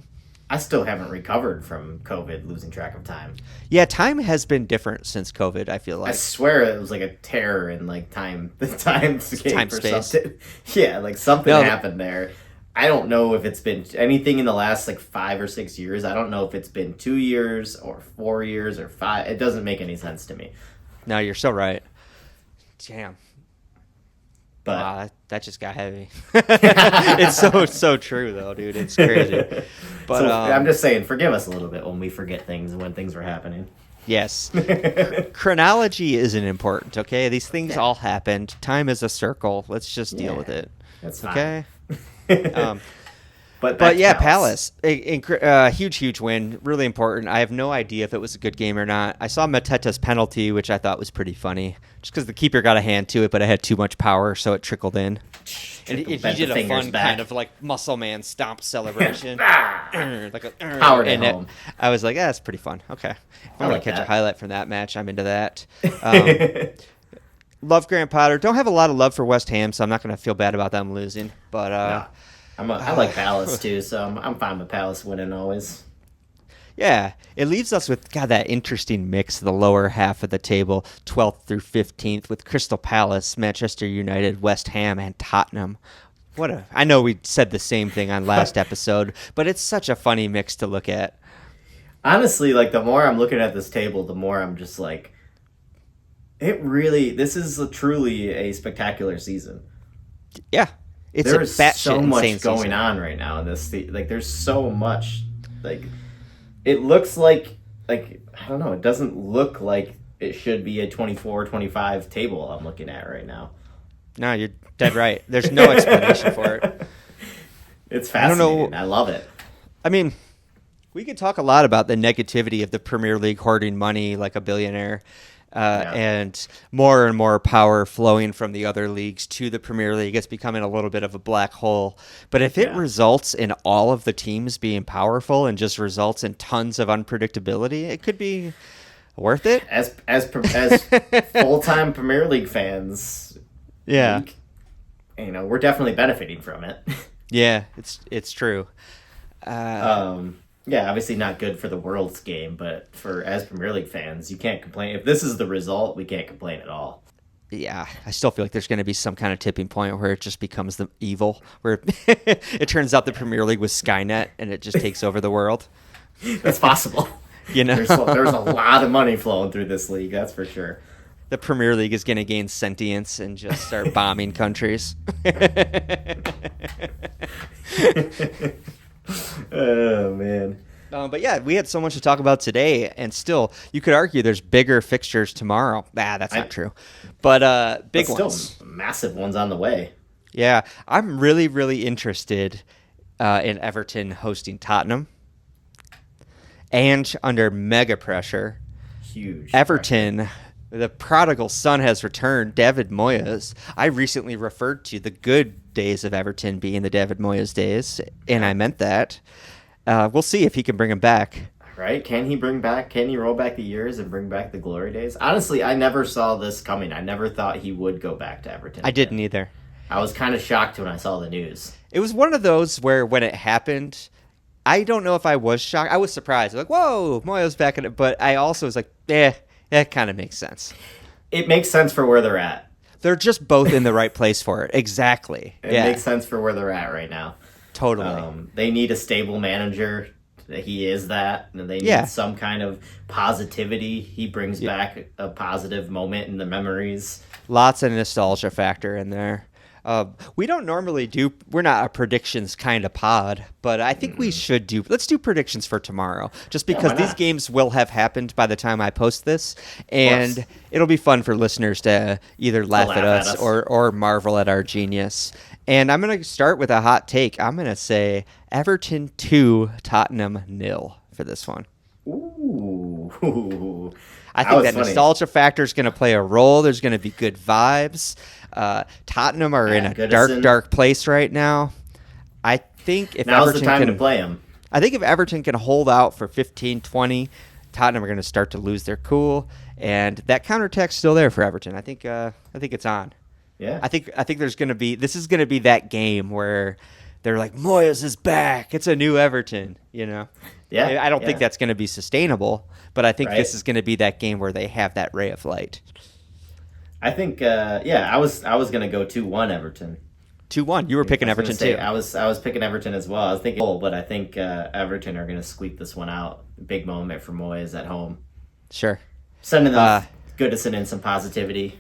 I still haven't recovered from COVID, losing track of time. Yeah, time has been different since COVID, I feel like. I swear it was like a terror in like time space. Something. Yeah, like something happened there. I don't know if it's been anything in the last like 5 or 6 years. I don't know if it's been 2 years or 4 years or 5. It doesn't make any sense to me. No, you're so right. Damn. But that just got heavy. It's so true though, dude. It's crazy. But so, I'm just saying, forgive us a little bit when we forget things and when things were happening. Yes. Chronology isn't important, okay? These things all happened. Time is a circle. Let's just deal with it. That's fine. Okay? But yeah, Palace. Huge win. Really important. I have no idea if it was a good game or not. I saw Mateta's penalty, which I thought was pretty funny. Just because the keeper got a hand to it, but it had too much power, so it trickled in. And he did a fun kind of like muscle man stomp celebration. Like a power to home. I was like, that's pretty fun. Okay. If I want to catch a highlight from that match, I'm into that. Love Graham Potter. Don't have a lot of love for West Ham, so I'm not going to feel bad about them losing. But no. I like Palace too, so I'm fine with Palace winning always. Yeah, it leaves us with that interesting mix, the lower half of the table, 12th through 15th, with Crystal Palace, Manchester United, West Ham, and Tottenham. I know we said the same thing on last episode, but it's such a funny mix to look at. Honestly, like the more I'm looking at this table, the more I'm just like, this is truly a spectacular season. Yeah. There's so much going on right now in this. Like, there's so much. Like, it looks like I don't know. It doesn't look like it should be a 24-25 table I'm looking at right now. No, you're dead right. There's no explanation for it. It's fascinating. I don't know. I love it. I mean, we could talk a lot about the negativity of the Premier League hoarding money like a billionaire. And more power flowing from the other leagues to the Premier League. It's becoming a little bit of a black hole. But if it results in all of the teams being powerful and just results in tons of unpredictability, it could be worth it. As full-time Premier League fans, we're definitely benefiting from it. Yeah, it's true. Yeah, obviously not good for the world's game, but as Premier League fans, you can't complain. If this is the result, we can't complain at all. Yeah, I still feel like there's going to be some kind of tipping point where it just becomes the evil, where it turns out the Premier League was Skynet and it just takes over the world. That's possible. There's a lot of money flowing through this league, that's for sure. The Premier League is going to gain sentience and just start bombing countries. Oh, man. But yeah, we had so much to talk about today, and still, you could argue there's bigger fixtures tomorrow. That's not true. But big ones. Still massive ones on the way. Yeah, I'm really, really interested in Everton hosting Tottenham. And under mega pressure, huge Everton pressure. The prodigal son has returned, David Moyes. I recently referred to the good days of Everton being the David Moyes days, and I meant that. We'll see if he can bring him back. Right? Can he roll back the years and bring back the glory days? Honestly, I never saw this coming. I never thought he would go back to Everton. I didn't either. I was kind of shocked when I saw the news. It was one of those where when it happened, I don't know if I was shocked. I was surprised. Like, whoa, Moyes back in it. But I also was like, that kind of makes sense. It makes sense for where they're at. They're just both in the right place for it. Exactly. It makes sense for where they're at right now. Totally. They need a stable manager. He is that. And they need some kind of positivity. He brings back a positive moment in the memories. Lots of nostalgia factor in there. We don't normally we're not a predictions kind of pod, but I think we should let's do predictions for tomorrow, just because these games will have happened by the time I post this, and it'll be fun for listeners to either laugh at us or marvel at our genius. And I'm going to start with a hot take. I'm going to say Everton 2, Tottenham 0 for this one. Ooh. I think that funny. nostalgia factor is going to play a role. There's going to be good vibes. Tottenham are in a Goodison. dark place right now. I think if Now's Everton the time can to play him. I think if Everton can hold out for 15-20, Tottenham are going to start to lose their cool, and that counterattack's still there for Everton. I think it's on. Yeah. I think this is going to be that game where they're like, Moyes is back. It's a new Everton, Yeah. I don't think that's going to be sustainable, but I think this is going to be that game where they have that ray of light. I think I was going to go 2-1 Everton. 2-1. You were picking Everton too. I was picking Everton as well. I was thinking, but I think Everton are going to squeak this one out. Big moment for Moyes at home. Sure. Sending them Goodison in some positivity.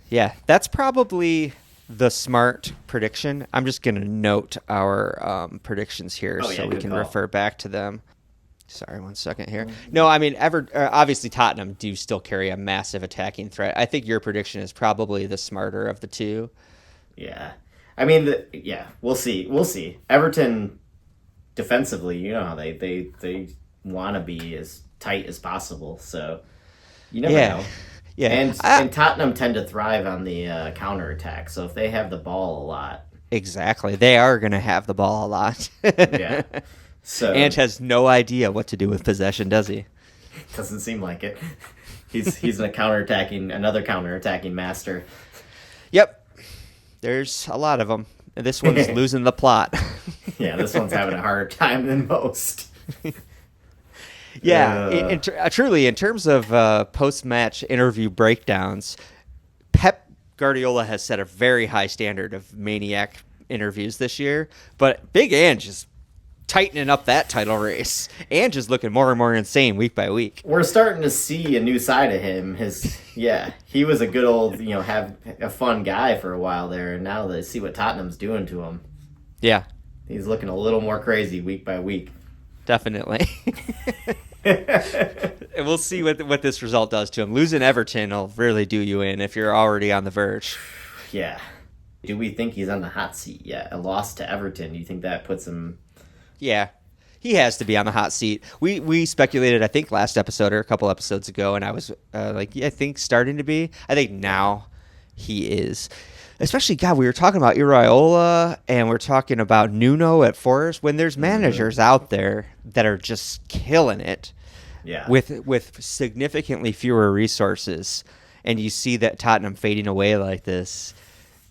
Yeah, that's probably the smart prediction. I'm just going to note our predictions here so we can refer back to them. Sorry, 1 second here. No, I mean, obviously Tottenham do still carry a massive attacking threat. I think your prediction is probably the smarter of the two. Yeah. I mean, we'll see. We'll see. Everton, defensively, you know how they want to be as tight as possible. So you never know. Yeah, and Tottenham tend to thrive on the counterattack. So if they have the ball a lot, exactly, they are going to have the ball a lot. Yeah. So Ange has no idea what to do with possession, does he? Doesn't seem like it. He's another counterattacking master. Yep. There's a lot of them. This one's losing the plot. Yeah, this one's having a harder time than most. Yeah, truly, in terms of post-match interview breakdowns, Pep Guardiola has set a very high standard of maniac interviews this year, but Big Ange is tightening up that title race. Ange is looking more and more insane week by week. We're starting to see a new side of him. He was a good old, have a fun guy for a while there, and now they see what Tottenham's doing to him. Yeah. He's looking a little more crazy week by week. Definitely. And we'll see what this result does to him. Losing Everton will really do you in if you're already on the verge. Yeah. Do we think he's on the hot seat yet? A loss to Everton, do you think that puts him... Yeah, he has to be on the hot seat. We speculated, I think, last episode or a couple episodes ago, and I was I think starting to be. I think now he is. Especially, God, we were talking about Iraola, and we're talking about Nuno at Forest. When there's managers out there that are just killing it, with significantly fewer resources, and you see that Tottenham fading away like this,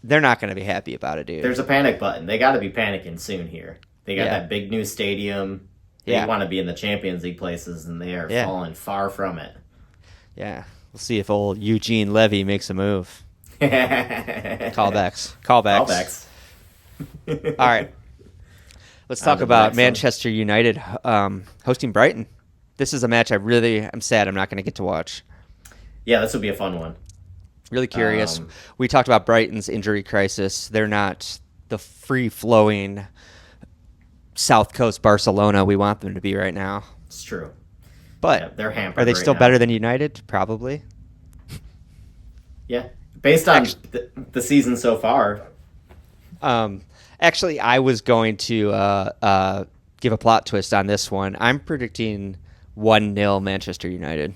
they're not going to be happy about it, dude. There's a panic button. They got to be panicking soon here. They got that big new stadium. They want to be in the Champions League places, and they are falling far from it. Yeah. We'll see if old Eugene Levy makes a move. Callbacks. All right. Let's talk about Manchester United hosting Brighton. This is a match I'm sad I'm not going to get to watch. Yeah, this would be a fun one. Really curious. We talked about Brighton's injury crisis. They're not the free-flowing South Coast Barcelona we want them to be right now. It's true. But they're hampered. Are they still better than United? Probably. Yeah. Based on the season so far. Actually, I was going to give a plot twist on this one. I'm predicting 1-0 Manchester United.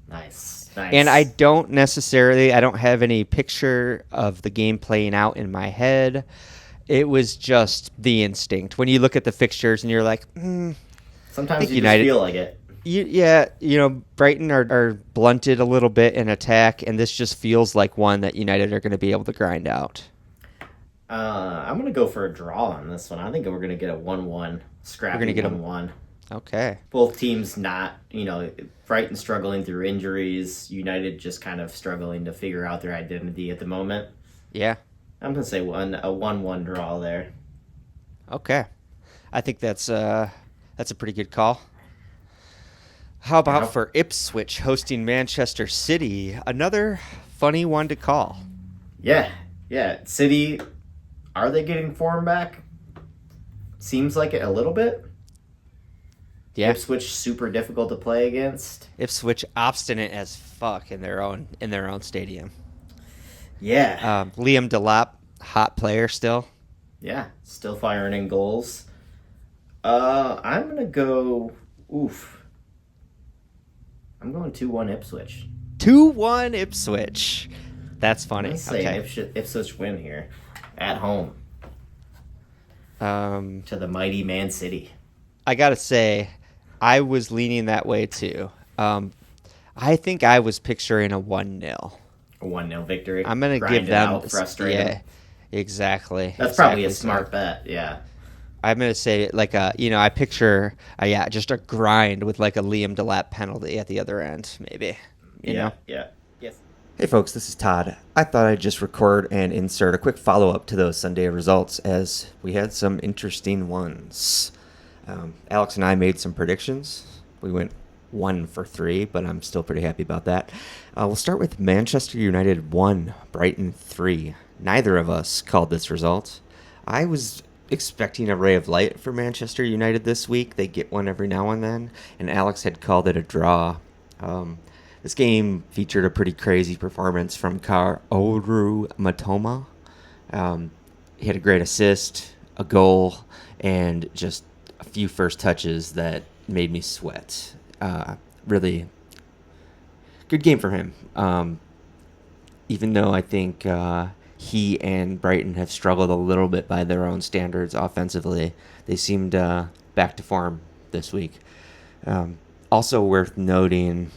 Nice. And I don't have any picture of the game playing out in my head. It was just the instinct. When you look at the fixtures and you're like, sometimes you United, just feel like it. Brighton are blunted a little bit in attack, and this just feels like one that United are going to be able to grind out. I'm going to go for a draw on this one. I think we're going to get a 1-1, scrappy 1-1. Okay. Both teams not, Brighton struggling through injuries, United just kind of struggling to figure out their identity at the moment. Yeah. I'm going to say a 1-1 draw there. Okay. I think that's a pretty good call. How about for Ipswich hosting Manchester City? Another funny one to call. Yeah. City, are they getting form back? Seems like it a little bit. Yeah. Ipswich super difficult to play against. Ipswich obstinate as fuck in their own stadium. Yeah. Liam Delap, hot player still. Yeah, still firing in goals. I'm gonna go. I'm going 2-1 Ipswich. 2-1 Ipswich. That's funny. Let's say Ipswich win here at home to the mighty Man City. I got to say, I was leaning that way too. I think I was picturing a 1-0. A 1-0 victory. I'm going to give them frustrate them. Exactly. That's probably a smart bet. Yeah. I'm going to say like I picture just a grind with like a Liam Delap penalty at the other end, maybe. You know? Yeah. Yes. Hey folks, this is Todd. I thought I'd just record and insert a quick follow-up to those Sunday results as we had some interesting ones. Alex and I made some predictions. We went 1 for 3, but I'm still pretty happy about that. We'll start with Manchester United 1, Brighton 3. Neither of us called this result. I was expecting a ray of light for Manchester United this week. They get one every now and then, and Alex had called it a draw. This game featured a pretty crazy performance from Kaoru Matoma. He had a great assist, a goal, and just a few first touches that made me sweat. Really good game for him. Even though I think he and Brighton have struggled a little bit by their own standards offensively, they seemed back to form this week. Also worth noting,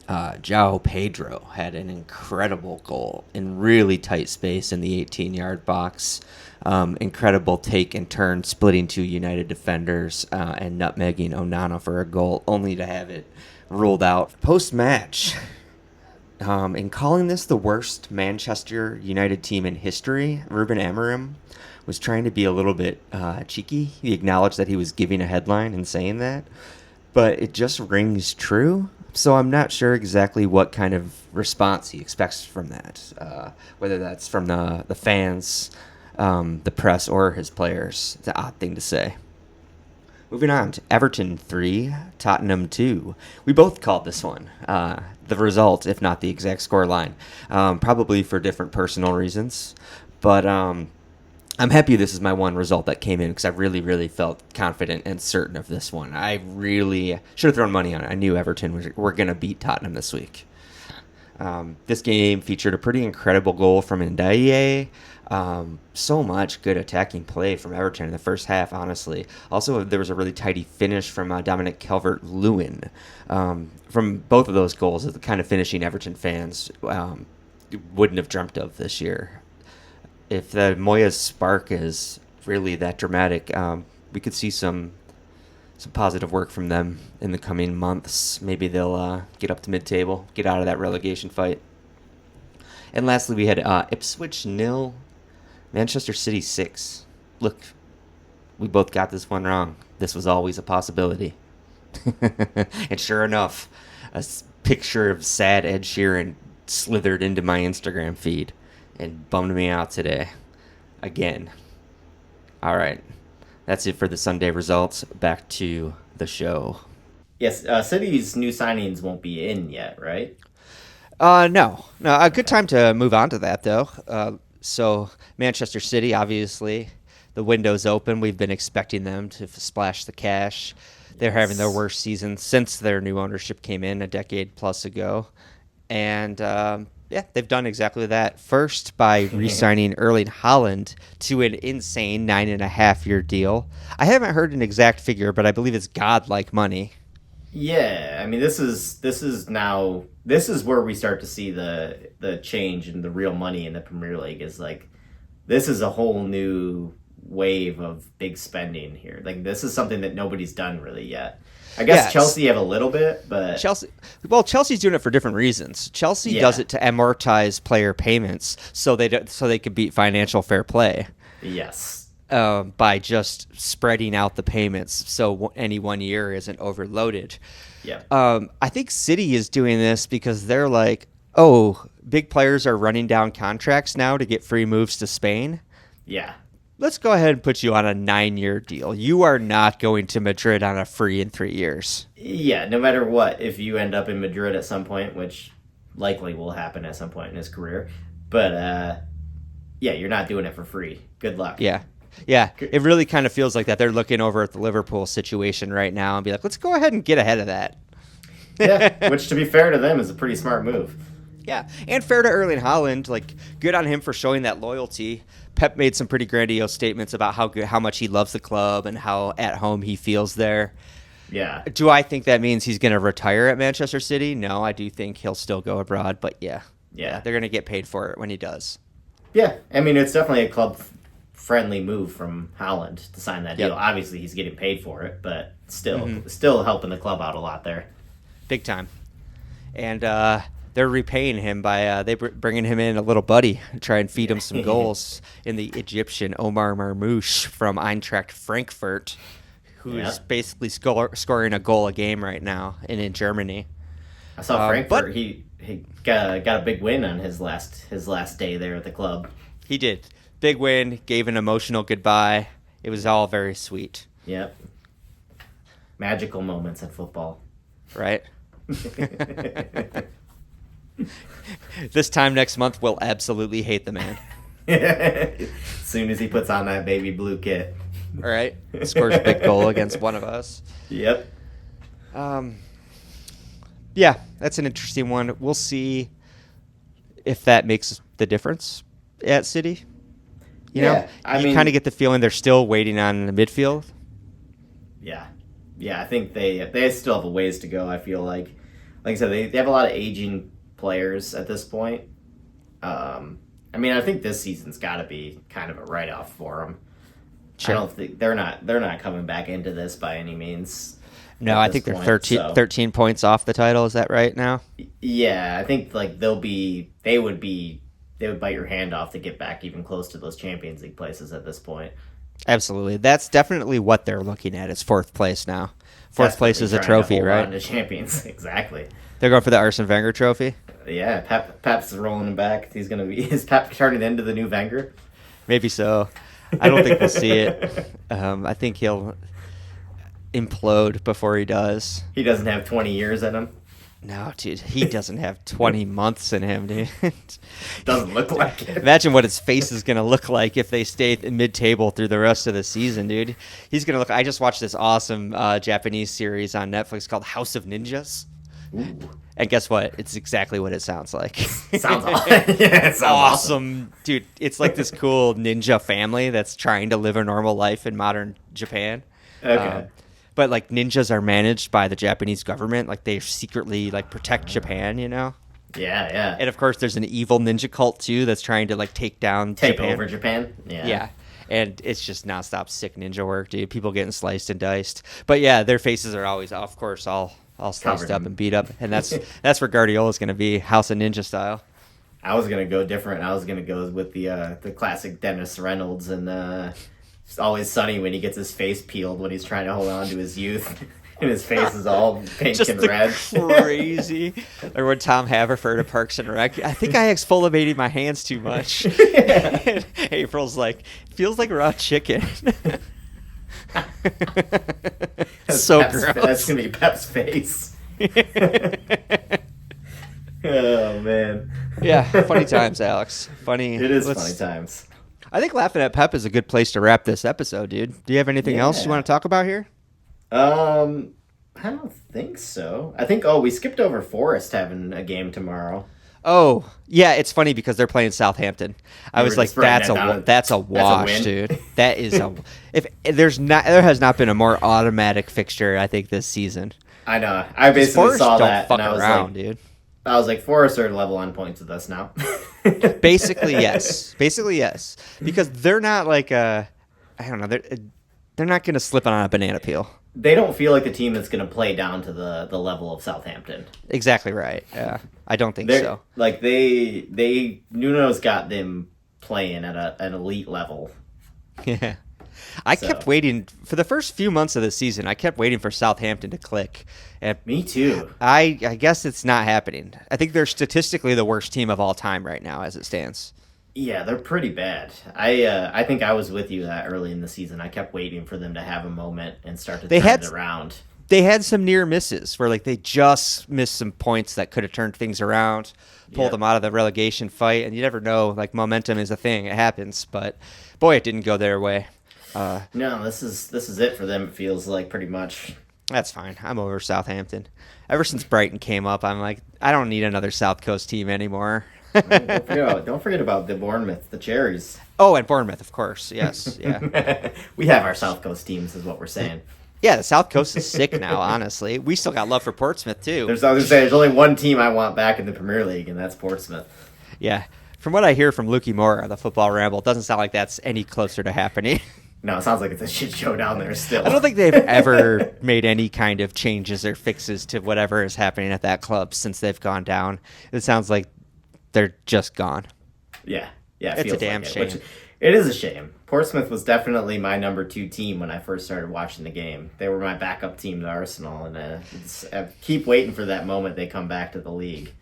João Pedro had an incredible goal in really tight space in the 18-yard box. Incredible take and turn, splitting two United defenders and nutmegging Onana for a goal, only to have it ruled out post-match. In calling this the worst Manchester United team in history, Ruben Amorim was trying to be a little bit cheeky. He acknowledged that he was giving a headline and saying that, but it just rings true. So I'm not sure exactly what kind of response he expects from that, whether that's from the fans, the press, or his players. It's an odd thing to say. Moving on to Everton 3, Tottenham 2. We both called this one. The result, if not the exact score line, probably for different personal reasons. But I'm happy this is my one result that came in because I really, really felt confident and certain of this one. I really should have thrown money on it. I knew Everton were going to beat Tottenham this week. This game featured a pretty incredible goal from Unai. So much good attacking play from Everton in the first half, honestly. Also, there was a really tidy finish from Dominic Calvert-Lewin. From both of those goals, the kind of finishing Everton fans wouldn't have dreamt of this year. If the Moyes spark is really that dramatic, we could see some positive work from them in the coming months. Maybe they'll get up to mid-table, get out of that relegation fight. And lastly, we had Ipswich 0, Manchester City 6. Look, we both got this one wrong. This was always a possibility. And sure enough, a picture of sad Ed Sheeran slithered into my Instagram feed and bummed me out today. Again. All right. That's it for the Sunday results. Back to the show. Yes, City's new signings won't be in yet, right? No. A good time to move on to that, though. So Manchester City, obviously, the window's open. We've been expecting them to splash the cash. They're having their worst season since their new ownership came in a decade plus ago. And, they've done exactly that. First, by re-signing Erling Haaland to an insane 9.5-year deal. I haven't heard an exact figure, but I believe it's godlike money. Yeah, I mean, this is where we start to see the change in the real money in the Premier League. Is like, this is a whole new wave of big spending here. Like, this is something that nobody's done really yet. I guess Chelsea have a little bit, but Chelsea's doing it for different reasons. Chelsea does it to amortize player payments so they could beat financial fair play. Yes. By just spreading out the payments so any 1 year isn't overloaded. Yeah. I think City is doing this because they're like, oh, big players are running down contracts now to get free moves to Spain. Yeah. Let's go ahead and put you on a 9-year deal. You are not going to Madrid on a free in 3 years. Yeah, no matter what, if you end up in Madrid at some point, which likely will happen at some point in his career, but you're not doing it for free. Good luck. Yeah, it really kind of feels like that. They're looking over at the Liverpool situation right now and be like, let's go ahead and get ahead of that. Yeah, which to be fair to them is a pretty smart move. Yeah, and fair to Erling Haaland. Like, good on him for showing that loyalty. Pep made some pretty grandiose statements about how much he loves the club and how at home he feels there. Yeah. Do I think that means he's going to retire at Manchester City? No, I do think he'll still go abroad. But yeah, they're going to get paid for it when he does. Yeah, I mean, it's definitely a club-friendly move from Haaland to sign that deal. Yep. Obviously, he's getting paid for it, but still helping the club out a lot there. Big time. And they're repaying him by bringing him in a little buddy, try and feed him some goals in the Egyptian Omar Marmoush from Eintracht Frankfurt, who's basically scoring a goal a game right now in Germany. I saw Frankfurt. He got a big win on his last day there at the club. He did. Big win, gave an emotional goodbye. It was all very sweet. Yep. Magical moments in football. Right? This time next month, we'll absolutely hate the man. As soon as he puts on that baby blue kit. All right? Scores a big goal against one of us. Yep. Yeah, that's an interesting one. We'll see if that makes the difference at City. You know, you kind of get the feeling they're still waiting on the midfield. Yeah. Yeah, I think they still have a ways to go, I feel like. Like I said, they have a lot of aging players at this point. I mean, I think this season's got to be kind of a write-off for them. Sure. I don't think they're not coming back into this by any means. No, I think they're 13 points off the title. Is that right now? Yeah, I think like they would bite your hand off to get back even close to those Champions League places at this point. Absolutely. That's definitely what they're looking at is fourth place now. Fourth place is a trophy, right? The Champions, exactly. They're going for the Arsene Wenger trophy? Yeah, Pep's rolling him back. Is Pep turning into the new Wenger? Maybe so. I don't think we'll see it. I think he'll implode before he does. He doesn't have 20 years in him? No, dude, he doesn't have 20 months in him, dude. Doesn't look like it. Imagine what his face is going to look like if they stay mid-table through the rest of the season, dude. He's going to look... I just watched this awesome Japanese series on Netflix called House of Ninjas. Ooh. And guess what? It's exactly what it sounds like. Sounds awesome. Dude, it's like this cool ninja family that's trying to live a normal life in modern Japan. Okay. But like ninjas are managed by the Japanese government, like they secretly like protect Japan, you know? Yeah. And of course, there's an evil ninja cult too that's trying to like take over Japan. Yeah. And it's just nonstop sick ninja work, dude. People getting sliced and diced. But yeah, their faces are always, of course, all sliced up and beat up, and that's where Guardiola's going to be, House of Ninja style. I was going to go different. I was going to go with the classic Dennis Reynolds and it's Always Sunny when he gets his face peeled when he's trying to hold on to his youth. And his face is all pink just and red. Crazy. Or when Tom Haverford at Parks and Rec, I think I exfoliated my hands too much. And April's like, feels like raw chicken. So gross. That's going to be Pep's face. Oh, man. Yeah, funny times, Alex. Funny. It is funny times. I think laughing at Pep is a good place to wrap this episode, dude. Do you have anything else you want to talk about here? I don't think so. I think, we skipped over Forest having a game tomorrow. Oh, yeah, it's funny because they're playing Southampton. I was like, that's a wash, dude. That is there has not been a more automatic fixture, I think, this season. I know. I basically saw that and I was around, like, dude. I was like, Forest are level on points with us now. Basically, yes. Because they're not like I don't know, they're not going to slip on a banana peel. They don't feel like the team that's going to play down to the level of Southampton. Exactly right. Yeah, I don't think so. Like Nuno's got them playing at an elite level. Yeah, I kept waiting for the first few months of the season. I kept waiting for Southampton to click. And me too. I guess it's not happening. I think they're statistically the worst team of all time right now, as it stands. Yeah, they're pretty bad. I think I was with you that early in the season. I kept waiting for them to have a moment and start to turn it around. They had some near misses where like they just missed some points that could have turned things around, pulled them out of the relegation fight, and you never know. Like momentum is a thing; it happens. But boy, it didn't go their way. No, this is it for them. It feels like pretty much. That's fine. I'm over Southampton. Ever since Brighton came up, I'm like, I don't need another South Coast team anymore. Don't forget about the Bournemouth, the Cherries. Oh, and Bournemouth, of course. Yes, yeah. We have our South Coast teams, is what we're saying. Yeah, the South Coast is sick now, honestly. We still got love for Portsmouth, too. I was going to say, there's only one team I want back in the Premier League, and that's Portsmouth. Yeah. From what I hear from Lukey Moore, the Football Ramble, it doesn't sound like that's any closer to happening. No, it sounds like it's a shit show down there still. I don't think they've ever made any kind of changes or fixes to whatever is happening at that club since they've gone down. It sounds like they're just gone. Yeah, It's a feels damn like shame. It is a shame. Portsmouth was definitely my number 2 team when I first started watching the game. They were my backup team to Arsenal, and I keep waiting for that moment they come back to the league.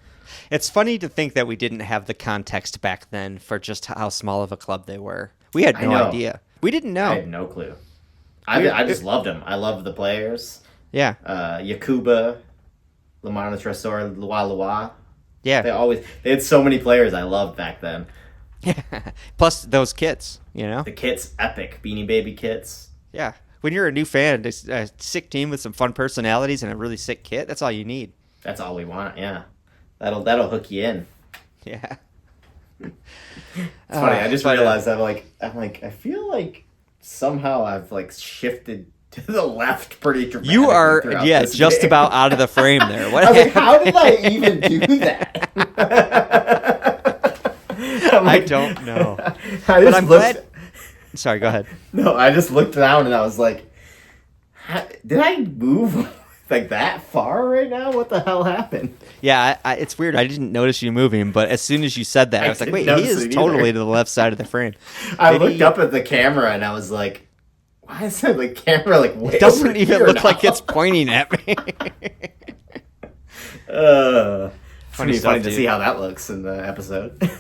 It's funny to think that we didn't have the context back then for just how small of a club they were. We had no idea. We didn't know. I had no clue. I just loved them. I loved the players. Yeah. Yakuba, Lamana Tresor, Lua. Yeah. They had so many players I loved back then. Plus those kits, you know? The kits, epic. Beanie Baby kits. Yeah. When you're a new fan, a sick team with some fun personalities and a really sick kit, that's all you need. That's all we want, yeah. That'll hook you in. Yeah. It's funny. I just realized I'm like, I feel like somehow I've like shifted to the left pretty dramatically. You are, this just game. about out of the frame there. What? I was like, how did I even do that? I don't know. But I'm glad. Sorry, go ahead. No, I just looked down and I was like, did I move like that far right now? What the hell happened? Yeah, it's weird. I didn't notice you moving, but as soon as you said that, I was like, wait, he didn't is notice it totally either. to the left side of the frame. I looked up at the camera and I was like, why is that the camera like way It doesn't over even here look now? like it's pointing at me. It's Funny funny stuff, to dude. see how that looks in the episode.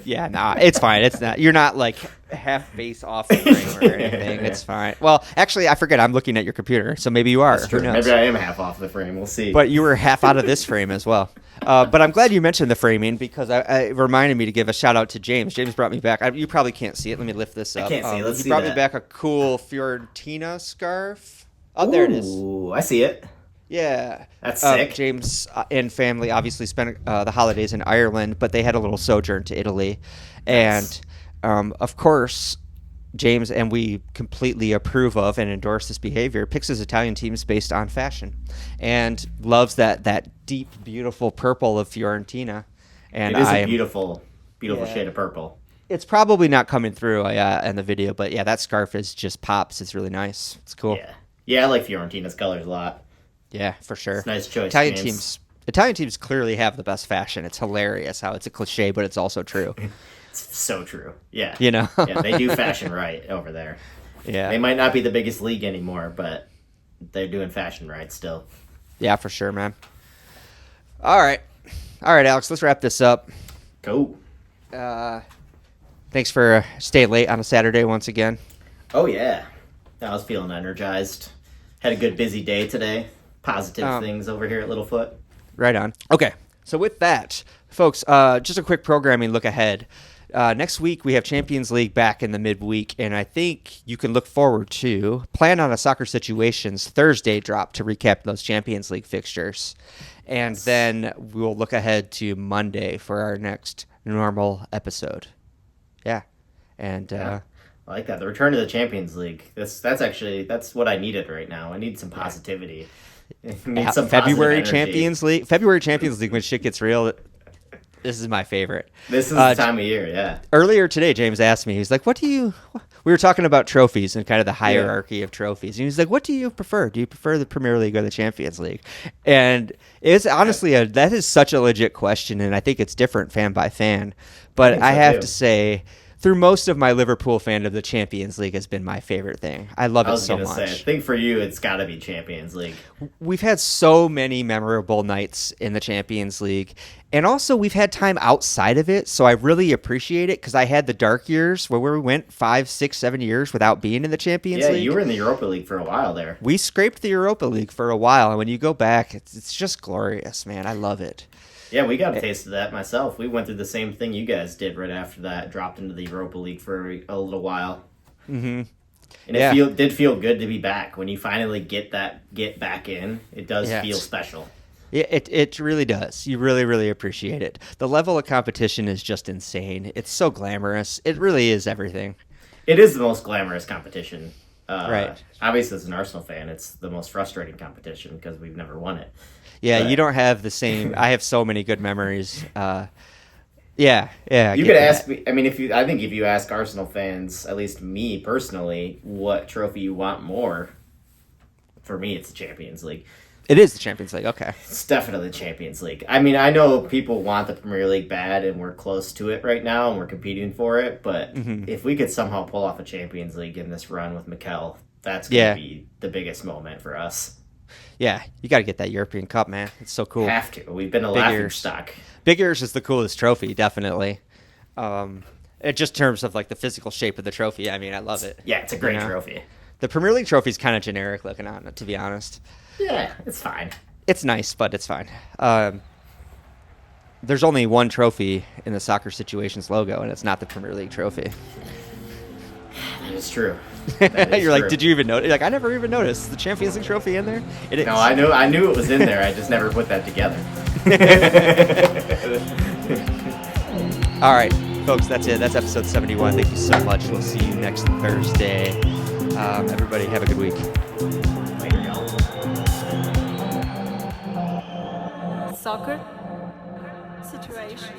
Yeah, nah, it's fine. It's not. You're not like half face off the frame or anything. It's fine. Well, actually, I forget. I'm looking at your computer, so maybe you are. That's true. Who knows? Maybe I am half off the frame. We'll see. But you were half out of this frame as well. But I'm glad you mentioned the framing because it reminded me to give a shout out to James. James brought me back. You probably can't see it. Let me lift this up. I can't see it. Let's he see brought me that. back a cool Fiorentina scarf. Oh, there it is. Ooh, I see it. Yeah. That's sick. James and family obviously spent the holidays in Ireland, but they had a little sojourn to Italy. Nice. And, of course, James, and we completely approve of and endorse this behavior, picks his Italian teams based on fashion and loves that deep, beautiful purple of Fiorentina. And It is a beautiful Yeah. shade of purple. It's probably not coming through in the video, but yeah, that scarf is just pops. It's really nice. It's cool. Yeah, I like Fiorentina's colors a lot. Yeah, for sure. It's a nice choice, Italian James. teams clearly have the best fashion. It's hilarious how it's a cliche, but it's also true. It's so true. Yeah. You know? Yeah, they do fashion right over there. Yeah. They might not be the biggest league anymore, but they're doing fashion right still. Yeah, for sure, man. All right, Alex, let's wrap this up. Cool. Thanks for staying late on a Saturday once again. Oh, yeah. I was feeling energized. Had a good busy day today. Positive things over here at Littlefoot. Right on. Okay, so with that, folks, just a quick programming look ahead. Next week, we have Champions League back in the midweek, and I think you can look forward to Plan on a Soccer Situations Thursday drop to recap those Champions League fixtures. And then we'll look ahead to Monday for our next normal episode. Yeah. And I like that. The return to the Champions League. That's what I needed right now. I need some positivity. I need some February positive energy. Champions League. February Champions League when shit gets real. This is my favorite. This is the time of year, yeah. Earlier today, James asked me, he's like, we were talking about trophies and kind of the hierarchy of trophies. And he's like, what do you prefer? Do you prefer the Premier League or the Champions League? And it's honestly, that is such a legit question. And I think it's different fan by fan. But I have to say, through most of my Liverpool fandom, the Champions League has been my favorite thing. I love it so much. I think for you, it's got to be Champions League. We've had so many memorable nights in the Champions League. And also, we've had time outside of it, so I really appreciate it because I had the dark years where we went 5, 6, 7 years without being in the Champions League. Yeah, you were in the Europa League for a while there. We scraped the Europa League for a while, and when you go back, it's just glorious, man. I love it. Yeah, we got a taste of that myself. We went through the same thing you guys did right after that. Dropped into the Europa League for a little while. Mm-hmm. And it did feel good to be back. When you finally get back in, it does feel special. It really does. You really, really appreciate it. The level of competition is just insane. It's so glamorous. It really is everything. It is the most glamorous competition. Right. Obviously, as an Arsenal fan, it's the most frustrating competition because we've never won it. Yeah, you don't have the same. I have so many good memories. Yeah. You could ask me. I mean, I think if you ask Arsenal fans, at least me personally, what trophy you want more, for me, it's the Champions League. It is the Champions League. Okay. It's definitely the Champions League. I mean, I know people want the Premier League bad, and we're close to it right now, and we're competing for it. But if we could somehow pull off a Champions League in this run with Mikel, that's going to be the biggest moment for us. Yeah, you got to get that European Cup, man. It's so cool. Have to. We've been a laughing stock. Big Ears is the coolest trophy, definitely. It just in terms of like the physical shape of the trophy. I mean, I love it. Yeah, it's a great trophy. The Premier League trophy is kind of generic looking on it, to be honest. Yeah, it's fine. It's nice, but it's fine. There's only one trophy in the Soccer Situations logo, and it's not the Premier League trophy. That is true. You're like, did you even notice? Like, I never even noticed the Champions League trophy in there. It is. No, I knew it was in there. I just never put that together. All right, folks, that's it. That's episode 71. Thank you so much. We'll see you next Thursday. Everybody, have a good week. Later, y'all. Soccer situation.